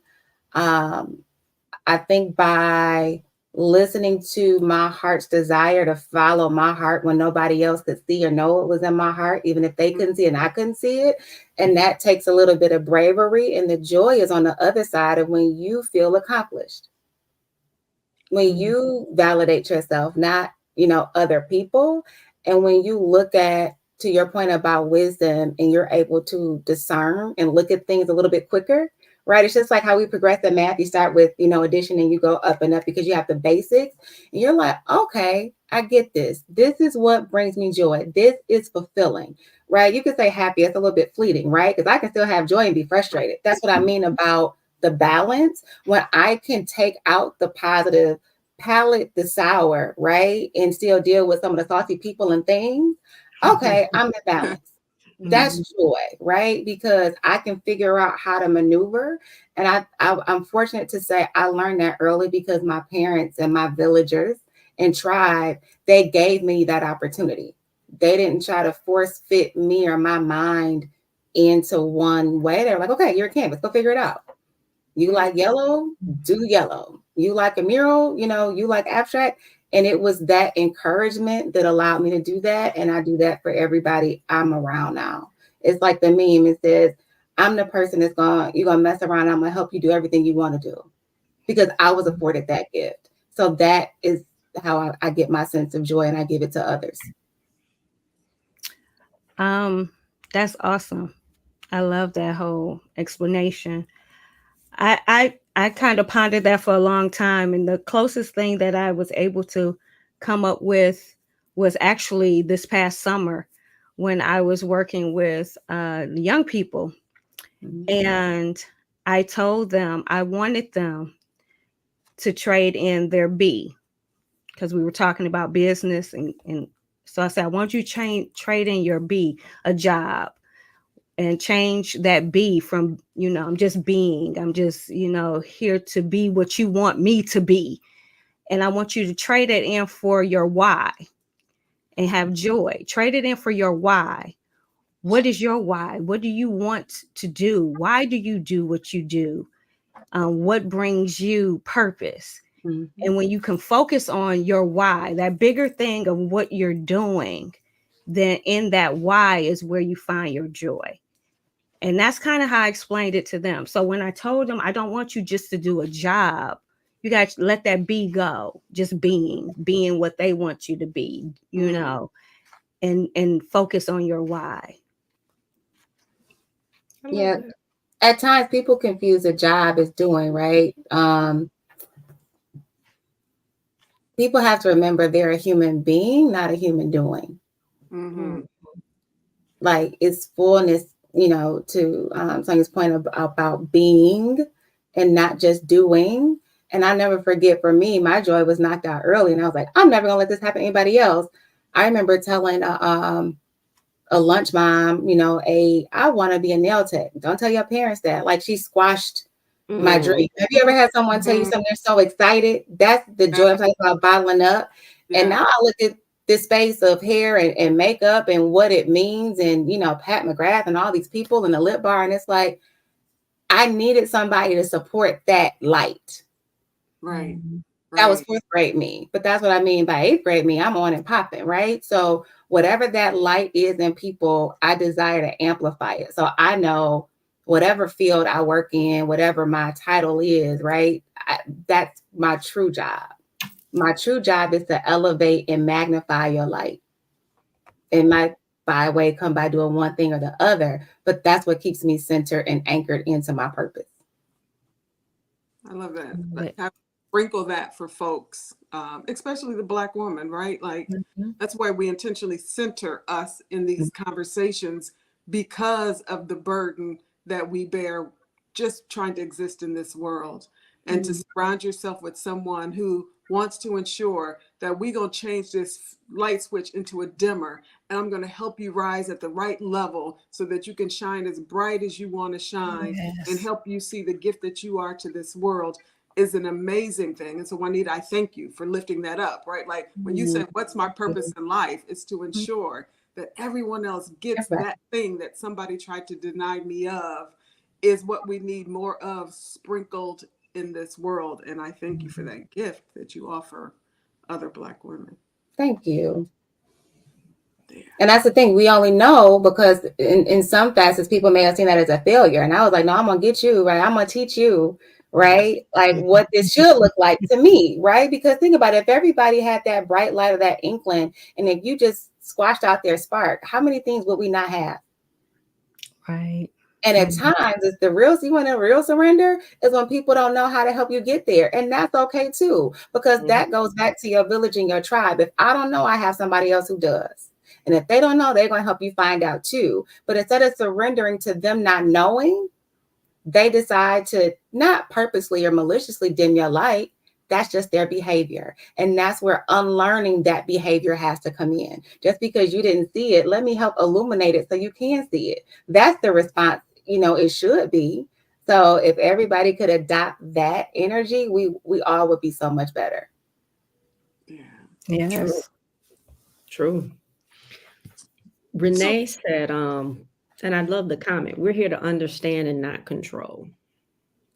I think by listening to my heart's desire to follow my heart when nobody else could see or know it was in my heart, even if they couldn't see it and I couldn't see it. And that takes a little bit of bravery. And the joy is on the other side of when you feel accomplished. When you validate yourself, not, other people. And when you look at, to your point about wisdom, and you're able to discern and look at things a little bit quicker, right? It's just like how we progress in math. You start with, addition, and you go up and up because you have the basics. And you're like, okay, I get this. This is what brings me joy. This is fulfilling, right? You could say happy. It's a little bit fleeting, right? Because I can still have joy and be frustrated. That's what I mean about the balance. When I can take out the positive, palate the sour, right? And still deal with some of the saucy people and things. Okay, I'm in balance. That's joy, right? Because I can figure out how to maneuver. And I'm fortunate to say I learned that early because my parents and my villagers and tribe, they gave me that opportunity. They didn't try to force fit me or my mind into one way. They're like, okay, you're a canvas, go figure it out. You like yellow, do yellow. You like a mural, you like abstract. And it was that encouragement that allowed me to do that. And I do that for everybody I'm around now. It's like the meme. It says, I'm the person you're going to mess around. I'm going to help you do everything you want to do, because I was afforded that gift. So that is how I get my sense of joy, and I give it to others. That's awesome. I love that whole explanation. I kind of pondered that for a long time, and the closest thing that I was able to come up with was actually this past summer when I was working with young people, and I told them I wanted them to trade in their B, because we were talking about business, and so I said, I want you to trade in your B, a job, and change that B from, I'm just being, I'm just, here to be what you want me to be. And I want you to trade it in for your why and have joy. Trade it in for your why. What is your why? What do you want to do? Why do you do what you do? What brings you purpose? And when you can focus on your why, that bigger thing of what you're doing, then in that why is where you find your joy. And that's kind of how I explained it to them. So when I told them, I don't want you just to do a job, you got to let that be go, just being what they want you to be, you know, and focus on your why. Yeah. At times people confuse a job as doing, right? People have to remember they're a human being, not a human doing. Like it's fullness, you know, to Sonya's point about being and not just doing. And I never forget, for me, my joy was knocked out early. And I was like, I'm never gonna let this happen to anybody else. I remember telling a lunch mom, you know, I want to be a nail tech. Don't tell your parents that. Like, she squashed my dream. Have you ever had someone tell you something, they're so excited? That's the joy I'm talking about, bottling up. And now I look at this space of hair and makeup and what it means, and, you know, Pat McGrath and all these people in the lip bar. And it's like, I needed somebody to support that light. Right. That was 4th grade me. But that's what I mean by 8th grade me. I'm on and popping, right? So whatever that light is in people, I desire to amplify it. So I know whatever field I work in, whatever my title is, right? That's my true job. My true job is to elevate and magnify your light. It might, by way, come by doing one thing or the other, but that's what keeps me centered and anchored into my purpose. I love that. Like, sprinkle that for folks, especially the Black woman, right? Like, that's why we intentionally center us in these conversations, because of the burden that we bear just trying to exist in this world. And to surround yourself with someone who wants to ensure that we're going to change this light switch into a dimmer, and I'm going to help you rise at the right level so that you can shine as bright as you want to shine, and help you see the gift that you are to this world, is an amazing thing. And so, Juanita, I thank you for lifting that up, right? Like, when you said, what's my purpose in life? It's to ensure that everyone else gets that thing that somebody tried to deny me of, is what we need more of sprinkled in this world. And I thank you for that gift that you offer other Black women. Thank you. And that's the thing, we only know because in some facets people may have seen that as a failure. And I was like, no, I'm gonna get you, right? I'm gonna teach you, right? Like what this should look like to me, right? Because think about it, if everybody had that bright light of that inkling, and if you just squashed out their spark, how many things would we not have? Right. And at times, it's you want a real surrender is when people don't know how to help you get there. And that's okay too, because that goes back to your village and your tribe. If I don't know, I have somebody else who does. And if they don't know, they're going to help you find out too. But instead of surrendering to them not knowing, they decide to not purposely or maliciously dim your light. That's just their behavior. And that's where unlearning that behavior has to come in. Just because you didn't see it, let me help illuminate it so you can see it. That's the response, you know, it should be. So if everybody could adopt that energy, we all would be so much better. Yeah. True. Renee said, and I love the comment, we're here to understand and not control.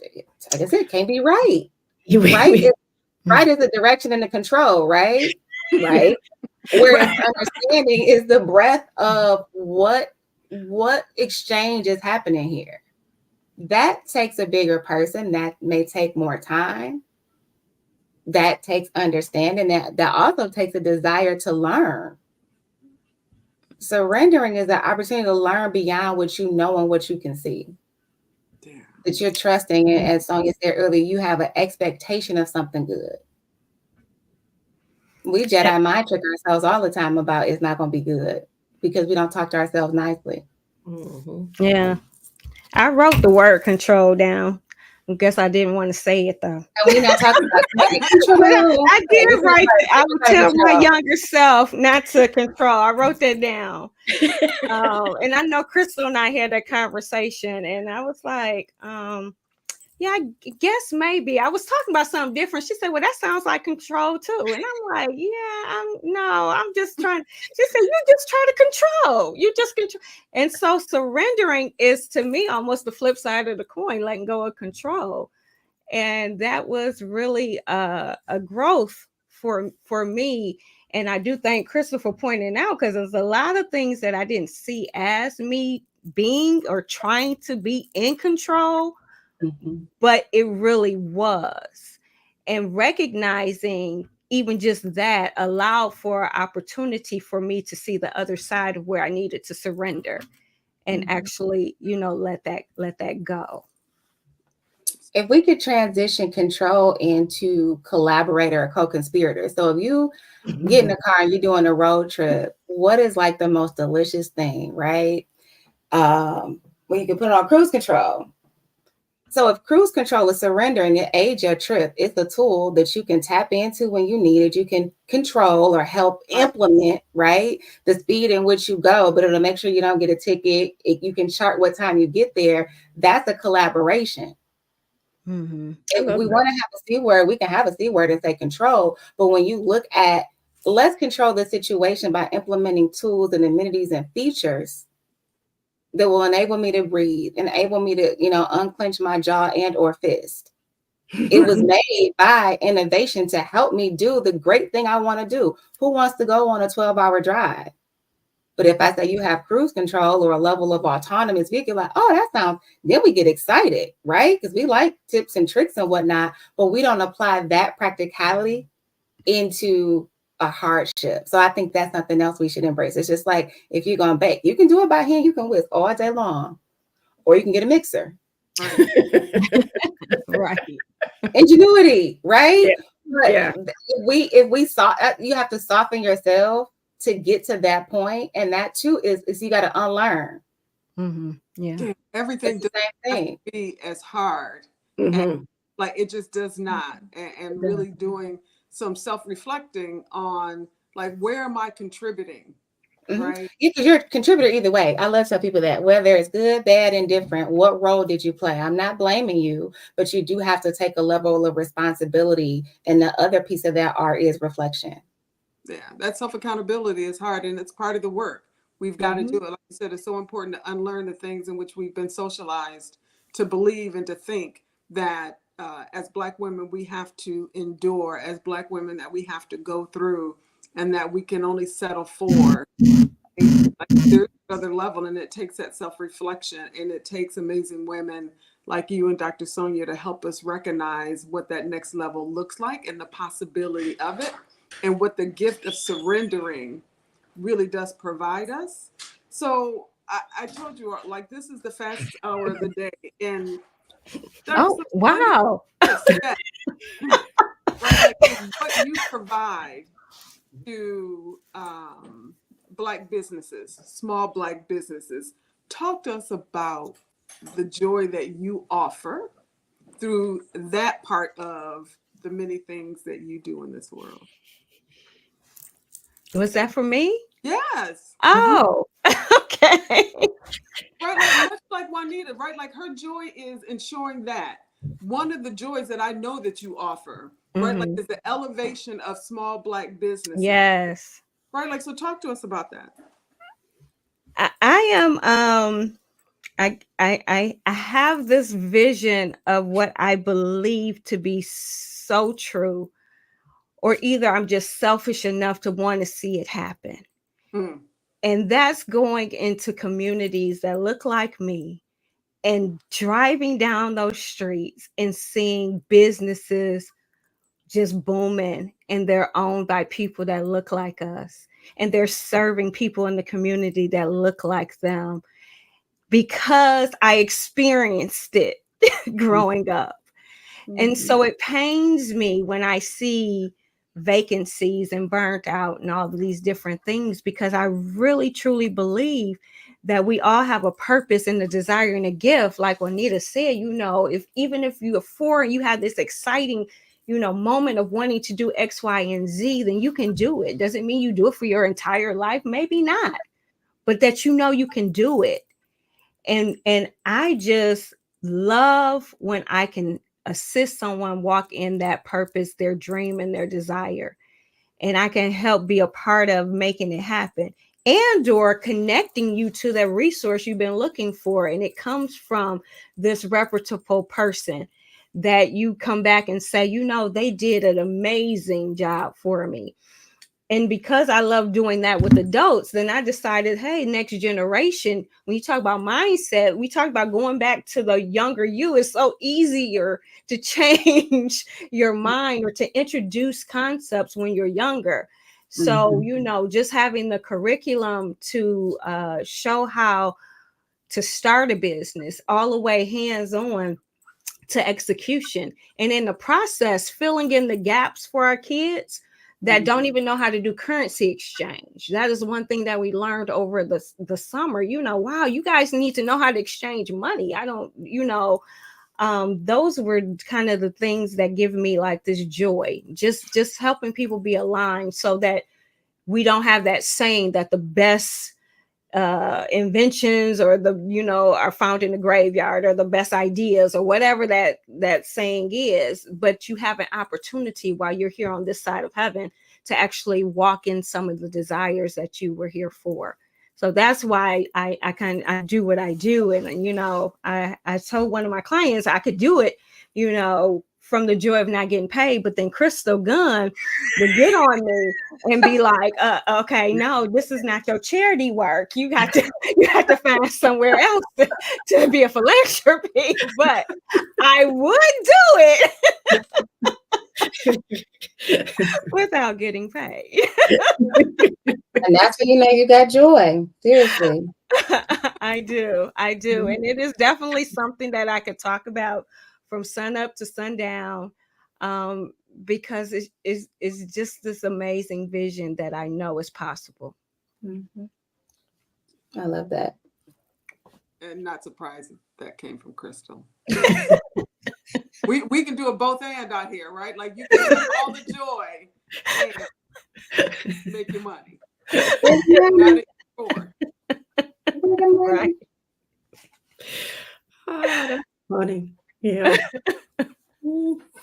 Like I said, can't be right. Right is the direction and the control, right? Right. Whereas understanding is the breadth of what exchange is happening here. That takes a bigger person. That may take more time. That takes understanding. That also takes a desire to learn. Surrendering is the opportunity to learn beyond what you know and what you can see. That you're trusting, and as Sonya said earlier, you have an expectation of something good. We Jedi mind trick ourselves all the time about it's not going to be good because we don't talk to ourselves nicely. Yeah. I wrote the word control down. I guess I didn't want to say it though. We're not talking about control. I did write it. I would tell my younger self not to control. I wrote that down. And I know Crystal and I had that conversation, and I was like, yeah, I guess maybe. I was talking about something different. She said, well, that sounds like control too. And I'm like, yeah, I'm just trying. She said, you just try to control. You just control. And so surrendering is, to me, almost the flip side of the coin, letting go of control. And that was really a growth for me. And I do thank Crystal for pointing out, because there's a lot of things that I didn't see as me being or trying to be in control, but it really was. And recognizing even just that allowed for opportunity for me to see the other side of where I needed to surrender and actually, let that go. If we could transition control into collaborator or co-conspirator. So if you get in the car and you're doing a road trip, what is like the most delicious thing, right? When you can put it on cruise control. So if cruise control is surrendering, it aids your trip. It's a tool that you can tap into when you need it. You can control or help implement, right, the speed in which you go, but it'll make sure you don't get a ticket. You can chart what time you get there. That's a collaboration. If we want to have a C word, we can have a C word and say control. But when you look at, let's control the situation by implementing tools and amenities and features that will enable me to breathe, enable me to, unclench my jaw and or fist. It was made by innovation to help me do the great thing I want to do. Who wants to go on a 12-hour drive? But if I say you have cruise control or a level of autonomous vehicle, like, oh, that sounds, then we get excited, right? Because we like tips and tricks and whatnot, but we don't apply that practicality into a hardship. So I think that's something else we should embrace. It's just like, if you're going to bake, you can do it by hand, you can whisk all day long, or you can get a mixer. Right. Ingenuity, right? Yeah. But if we saw, you have to soften yourself to get to that point, and that too is you got to unlearn. Yeah, everything doesn't have to be as hard. Like it just does not. And really doing some self-reflecting on, like, where am I contributing? Right? Because you're a contributor either way. I love to tell people that whether it's good, bad, indifferent, what role did you play? I'm not blaming you, but you do have to take a level of responsibility. And the other piece of that is reflection. Yeah, that self-accountability is hard, and it's part of the work. We've got to do it. Like you said, it's so important to unlearn the things in which we've been socialized to believe and to think that as Black women, we have to endure, as Black women, that we have to go through, and that we can only settle for. Like, there's another level, and it takes that self-reflection, and it takes amazing women like you and Dr. Sonya to help us recognize what that next level looks like and the possibility of it, and what the gift of surrendering really does provide us. So I told you, like, this is the fastest hour of the day. And wow. Right, like, what you provide to Black businesses, small Black businesses. Talk to us about the joy that you offer through that part of the many things that you do in this world. Was that for me? Yes. Oh, okay. Right, much like Juanita, right? Like, her joy is ensuring that one of the joys that I know that you offer, right, like, is the elevation of small Black businesses. Yes. Right, like, so talk to us about that. I have this vision of what I believe to be so true, or either I'm just selfish enough to want to see it happen. And that's going into communities that look like me and driving down those streets and seeing businesses just booming, and they're owned by people that look like us, and they're serving people in the community that look like them, because I experienced it growing up. And so it pains me when I see vacancies and burnt out and all of these different things, because I really truly believe that we all have a purpose and a desire and a gift. Like Juanita said, even if you are foreign, you have this exciting, moment of wanting to do X, Y, and Z, then you can do it. Doesn't mean you do it for your entire life, maybe not, but that you can do it. And I just love when I can assist someone walk in that purpose, their dream, and their desire. And I can help be a part of making it happen, and or connecting you to that resource you've been looking for. And it comes from this reputable person that you come back and say, you know, they did an amazing job for me. And because I love doing that with adults, then I decided, hey, next generation, when you talk about mindset, we talk about going back to the younger you. It's so easier to change your mind or to introduce concepts when you're younger. So, you know, just having the curriculum to show how to start a business all the way hands-on to execution. And in the process, filling in the gaps for our kids that don't even know how to do currency exchange. That is one thing that we learned over the summer. You know, wow, you guys need to know how to exchange money. I don't, you know, those were kind of the things that give me like this joy, just helping people be aligned so that we don't have that saying that the best inventions or the, you know, are found in the graveyard, or the best ideas, or whatever that saying is. But you have an opportunity while you're here on this side of heaven to actually walk in some of the desires that you were here for. So that's why I do what I do. And, you know, I told one of my clients I could do it, you know, from the joy of not getting paid. But then Crystal Gunn would get on me and be like, okay, no, this is not your charity work. You have to find somewhere else to be a philanthropy. But I would do it without getting paid. And that's when you know you got joy. Seriously. I do. And it is definitely something that I could talk about from sun up to sundown, because it's just this amazing vision that I know is possible. I love that. And not surprising that came from Crystal. we can do a both and out here, right? Like you can have all the joy and make your money. Right. Oh, that's funny. Yeah.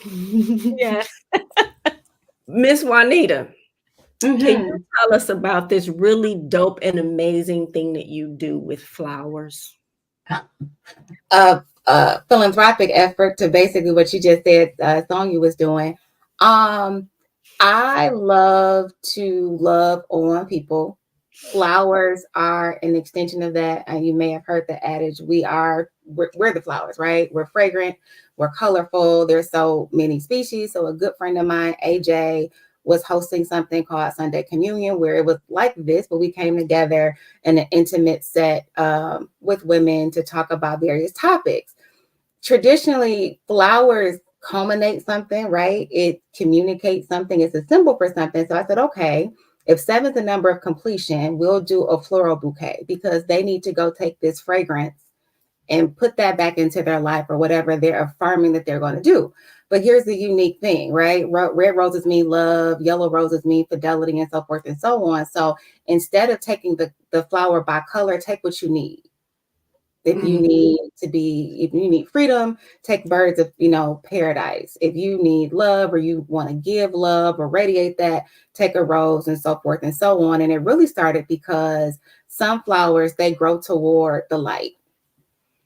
Yeah. Miss Juanita, can you tell us about this really dope and amazing thing that you do with flowers? Philanthropic effort to basically what you just said, Sonya was doing. I love to love on people. Flowers are an extension of that. And you may have heard the adage, we're the flowers, right? We're fragrant, we're colorful. There's so many species. So a good friend of mine, AJ, was hosting something called Sunday Communion, where it was like this, but we came together in an intimate set with women to talk about various topics. Traditionally, flowers culminate something, right? It communicates something. It's a symbol for something. So I said, okay, if 7 is the number of completion, we'll do a floral bouquet, because they need to go take this fragrance and put that back into their life or whatever they're affirming that they're going to do. But here's the unique thing, right? Red roses mean love, yellow roses mean fidelity, and so forth and so on. So instead of taking the flower by color, take what you need. If you need freedom, take birds of, paradise. If you need love, or you want to give love or radiate that, take a rose, and so forth and so on. And it really started because sunflowers, they grow toward the light.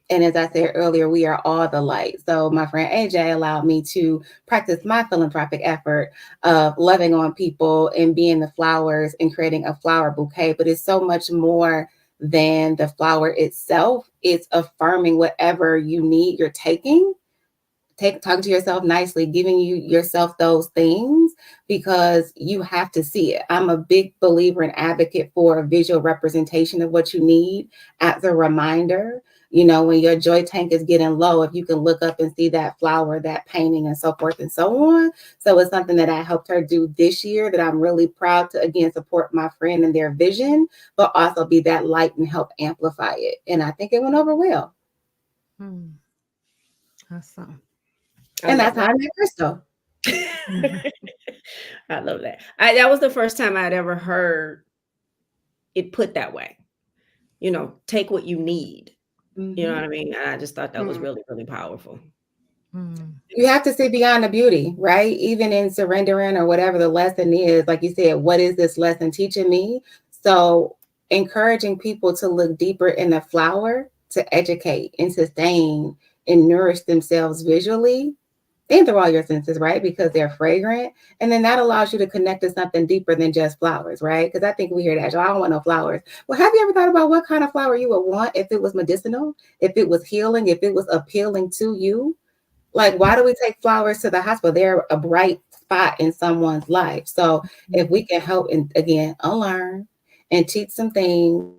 And as I said earlier, we are all the light. So my friend AJ allowed me to practice my philanthropic effort of loving on people and being the flowers and creating a flower bouquet. But it's so much more than the flower itself. It's affirming whatever you need, you're taking. Talking to yourself nicely, giving yourself those things, because you have to see it. I'm a big believer and advocate for a visual representation of what you need as a reminder. When your joy tank is getting low, if you can look up and see that flower, that painting, and so forth and so on. So it's something that I helped her do this year that I'm really proud to, again, support my friend and their vision, but also be that light and help amplify it. And I think it went over well. Awesome. And that's how I met Crystal. I love that. That was the first time I'd ever heard it put that way. Take what you need. You know what I mean? And I just thought that was really, really powerful. You have to see beyond the beauty, right? Even in surrendering or whatever the lesson is, like you said, what is this lesson teaching me? So encouraging people to look deeper in the flower, to educate and sustain and nourish themselves visually, and through all your senses, right? Because they're fragrant. And then that allows you to connect to something deeper than just flowers, right? Because I think we hear that, I don't want no flowers. Well, have you ever thought about what kind of flower you would want if it was medicinal, if it was healing, if it was appealing to you? Like, why do we take flowers to the hospital? They're a bright spot in someone's life. So if we can help, and again, unlearn and teach some things.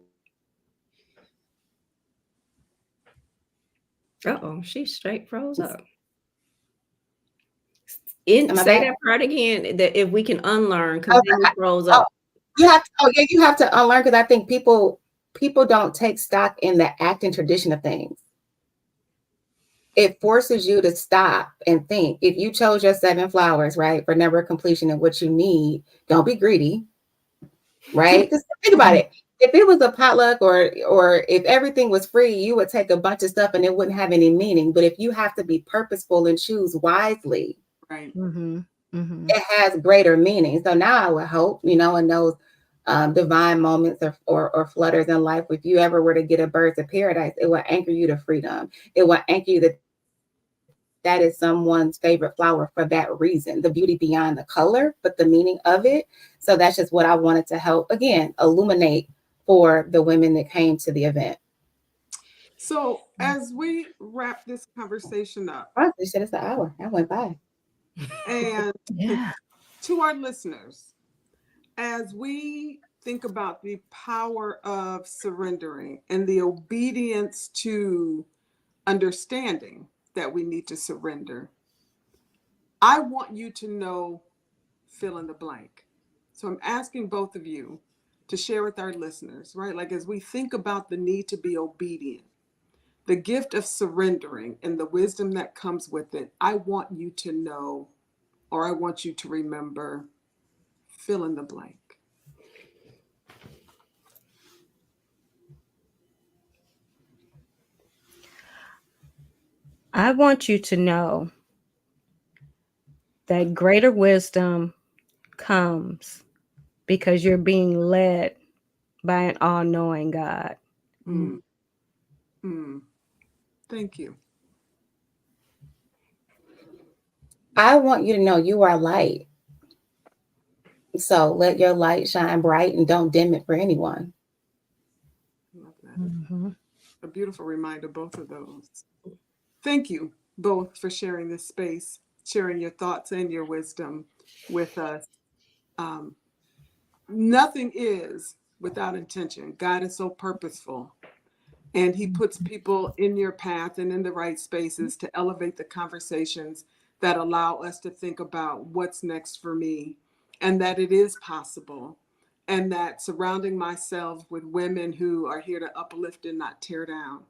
Uh-oh, she straight froze up. Say that part again, that if we can unlearn, because then it froze up. up. You have to unlearn, because I think people don't take stock in the acting tradition of things. It forces you to stop and think. If you chose your 7 flowers, right, for number completion and what you need, don't be greedy, right? Just think about it. If it was a potluck or if everything was free, you would take a bunch of stuff and it wouldn't have any meaning. But if you have to be purposeful and choose wisely, Right. it has greater meaning. So now I would hope, in those divine moments or flutters in life, if you ever were to get a birds of paradise, it will anchor you to freedom. It will anchor you that is someone's favorite flower for that reason, the beauty beyond the color, but the meaning of it. So that's just what I wanted to help, again, illuminate for the women that came to the event. So as we wrap this conversation up, They said it's an hour. That went by. And to our listeners, as we think about the power of surrendering and the obedience to understanding that we need to surrender, I want you to know, fill in the blank. So I'm asking both of you to share with our listeners, right? Like, as we think about the need to be obedient, the gift of surrendering and the wisdom that comes with it, I want you to know, or I want you to remember, fill in the blank. I want you to know that greater wisdom comes because you're being led by an all-knowing God. Thank you. I want you to know you are light. So let your light shine bright and don't dim it for anyone. Love that. A beautiful reminder, both of those. Thank you both for sharing this space, sharing your thoughts and your wisdom with us. Nothing is without intention. God is so purposeful, and he puts people in your path and in the right spaces to elevate the conversations that allow us to think about what's next for me, and that it is possible, and that surrounding myself with women who are here to uplift and not tear down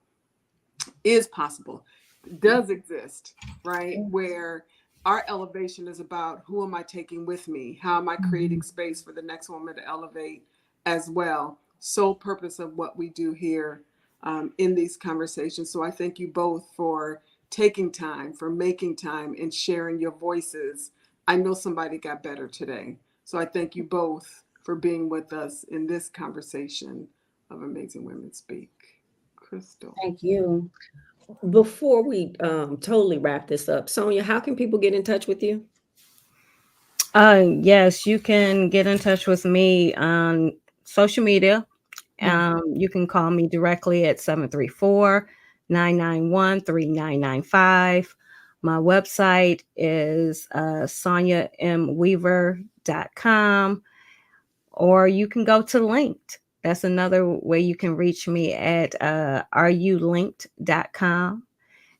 is possible. It does exist, right? Where our elevation is about, who am I taking with me? How am I creating space for the next woman to elevate as well? Sole purpose of what we do here in these conversations. So I thank you both for taking time, for making time, and sharing your voices. I know somebody got better today. So I thank you both for being with us in this conversation of Amazing Women Speak. Crystal. Thank you. Before we totally wrap this up, Sonya, how can people get in touch with you? Yes, you can get in touch with me on social media. You can call me directly at 734-991-3995. My website is sonyamweaver.com, or you can go to Linked. That's another way you can reach me at areyoulinked.com.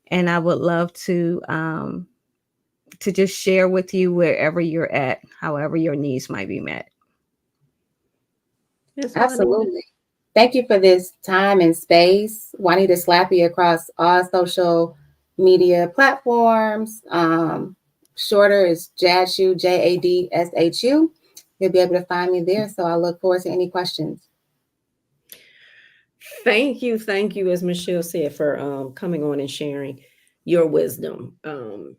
And I would love to just share with you wherever you're at, however your needs might be met. Absolutely. Thank you for this time and space. Juanita Slappy across all social media platforms. Shorter is Jadshu, Jadshu. You'll be able to find me there. So I look forward to any questions. Thank you, as Michele said, for coming on and sharing your wisdom. The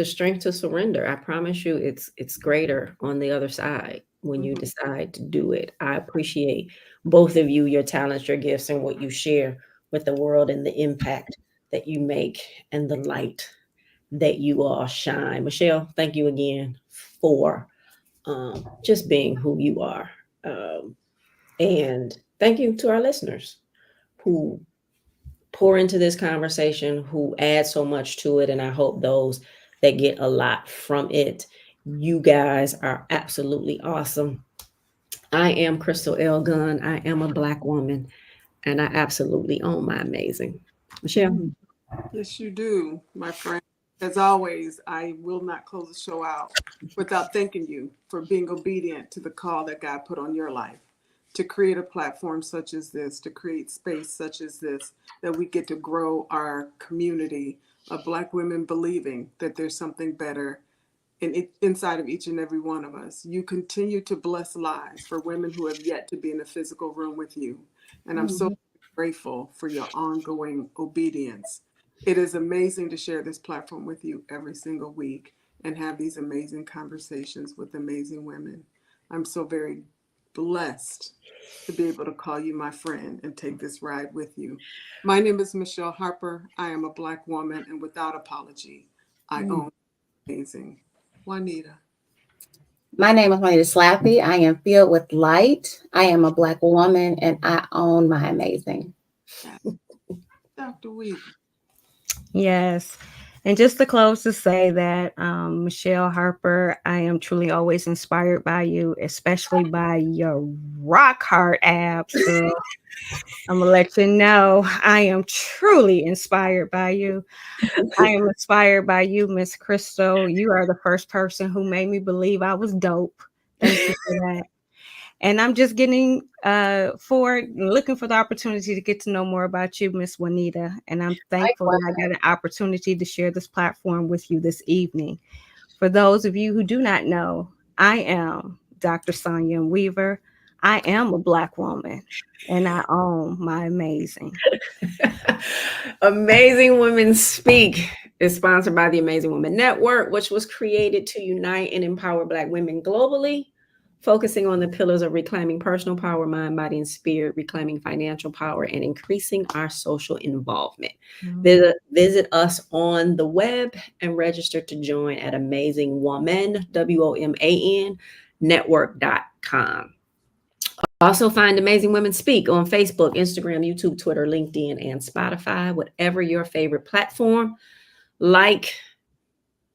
strength to surrender, I promise you, it's greater on the other side when you decide to do it. I appreciate both of you, your talents, your gifts, and what you share with the world, and the impact that you make, and the light that you all shine. Michele, thank you again for just being who you are. And thank you to our listeners who pour into this conversation, who add so much to it. And I hope those that get a lot from it. You guys are absolutely awesome. I am Crystal L. Gunn. I am a Black woman, and I absolutely own my amazing. Michele? Yes, you do, my friend. As always, I will not close the show out without thanking you for being obedient to the call that God put on your life to create a platform such as this, to create space such as this, that we get to grow our community of Black women believing that there's something better inside of each and every one of us. You continue to bless lives for women who have yet to be in a physical room with you. And I'm so grateful for your ongoing obedience. It is amazing to share this platform with you every single week and have these amazing conversations with amazing women. I'm so very blessed to be able to call you my friend and take this ride with you. My name is Michele Harper. I am a Black woman, and without apology, I own amazing. Juanita. My name is Juanita Slappy. I am filled with light. I am a Black woman, and I own my amazing. Dr. Weaver. Yes. And just to close to say that, Michele Harper, I am truly always inspired by you, especially by your rock hard abs, girl. I'm going to let you know I am truly inspired by you. I am inspired by you, Miss Crystal. You are the first person who made me believe I was dope. Thank you for that. And I'm just looking for the opportunity to get to know more about you, Miss Juanita. And I'm thankful that I got an opportunity to share this platform with you this evening. For those of you who do not know, I am Dr. Sonya Weaver. I am a Black woman, and I own my amazing. Amazing Women Speak is sponsored by the Amazing Women Network, which was created to unite and empower Black women globally, focusing on the pillars of reclaiming personal power, mind, body, and spirit, reclaiming financial power, and increasing our social involvement. Visit us on the web and register to join at Amazing Woman, WOMAN, network.com. Also find Amazing Women Speak on Facebook, Instagram, YouTube, Twitter, LinkedIn, and Spotify, whatever your favorite platform. Like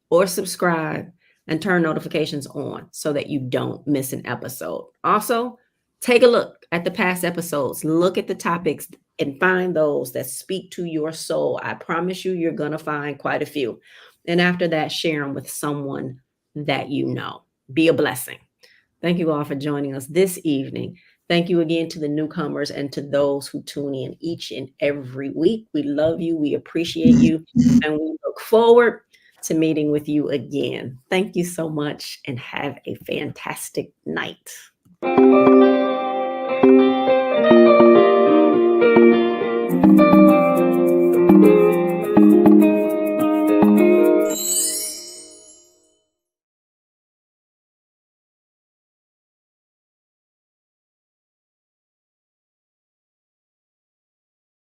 or subscribe and turn notifications on so that you don't miss an episode. Also, take a look at the past episodes. Look at the topics and find those that speak to your soul. I promise you, you're going to find quite a few. And after that, share them with someone that you know. Be a blessing. Thank you all for joining us this evening. Thank you again to the newcomers and to those who tune in each and every week. We love you. We appreciate you. And we look forward to meeting with you again. Thank you so much and have a fantastic night.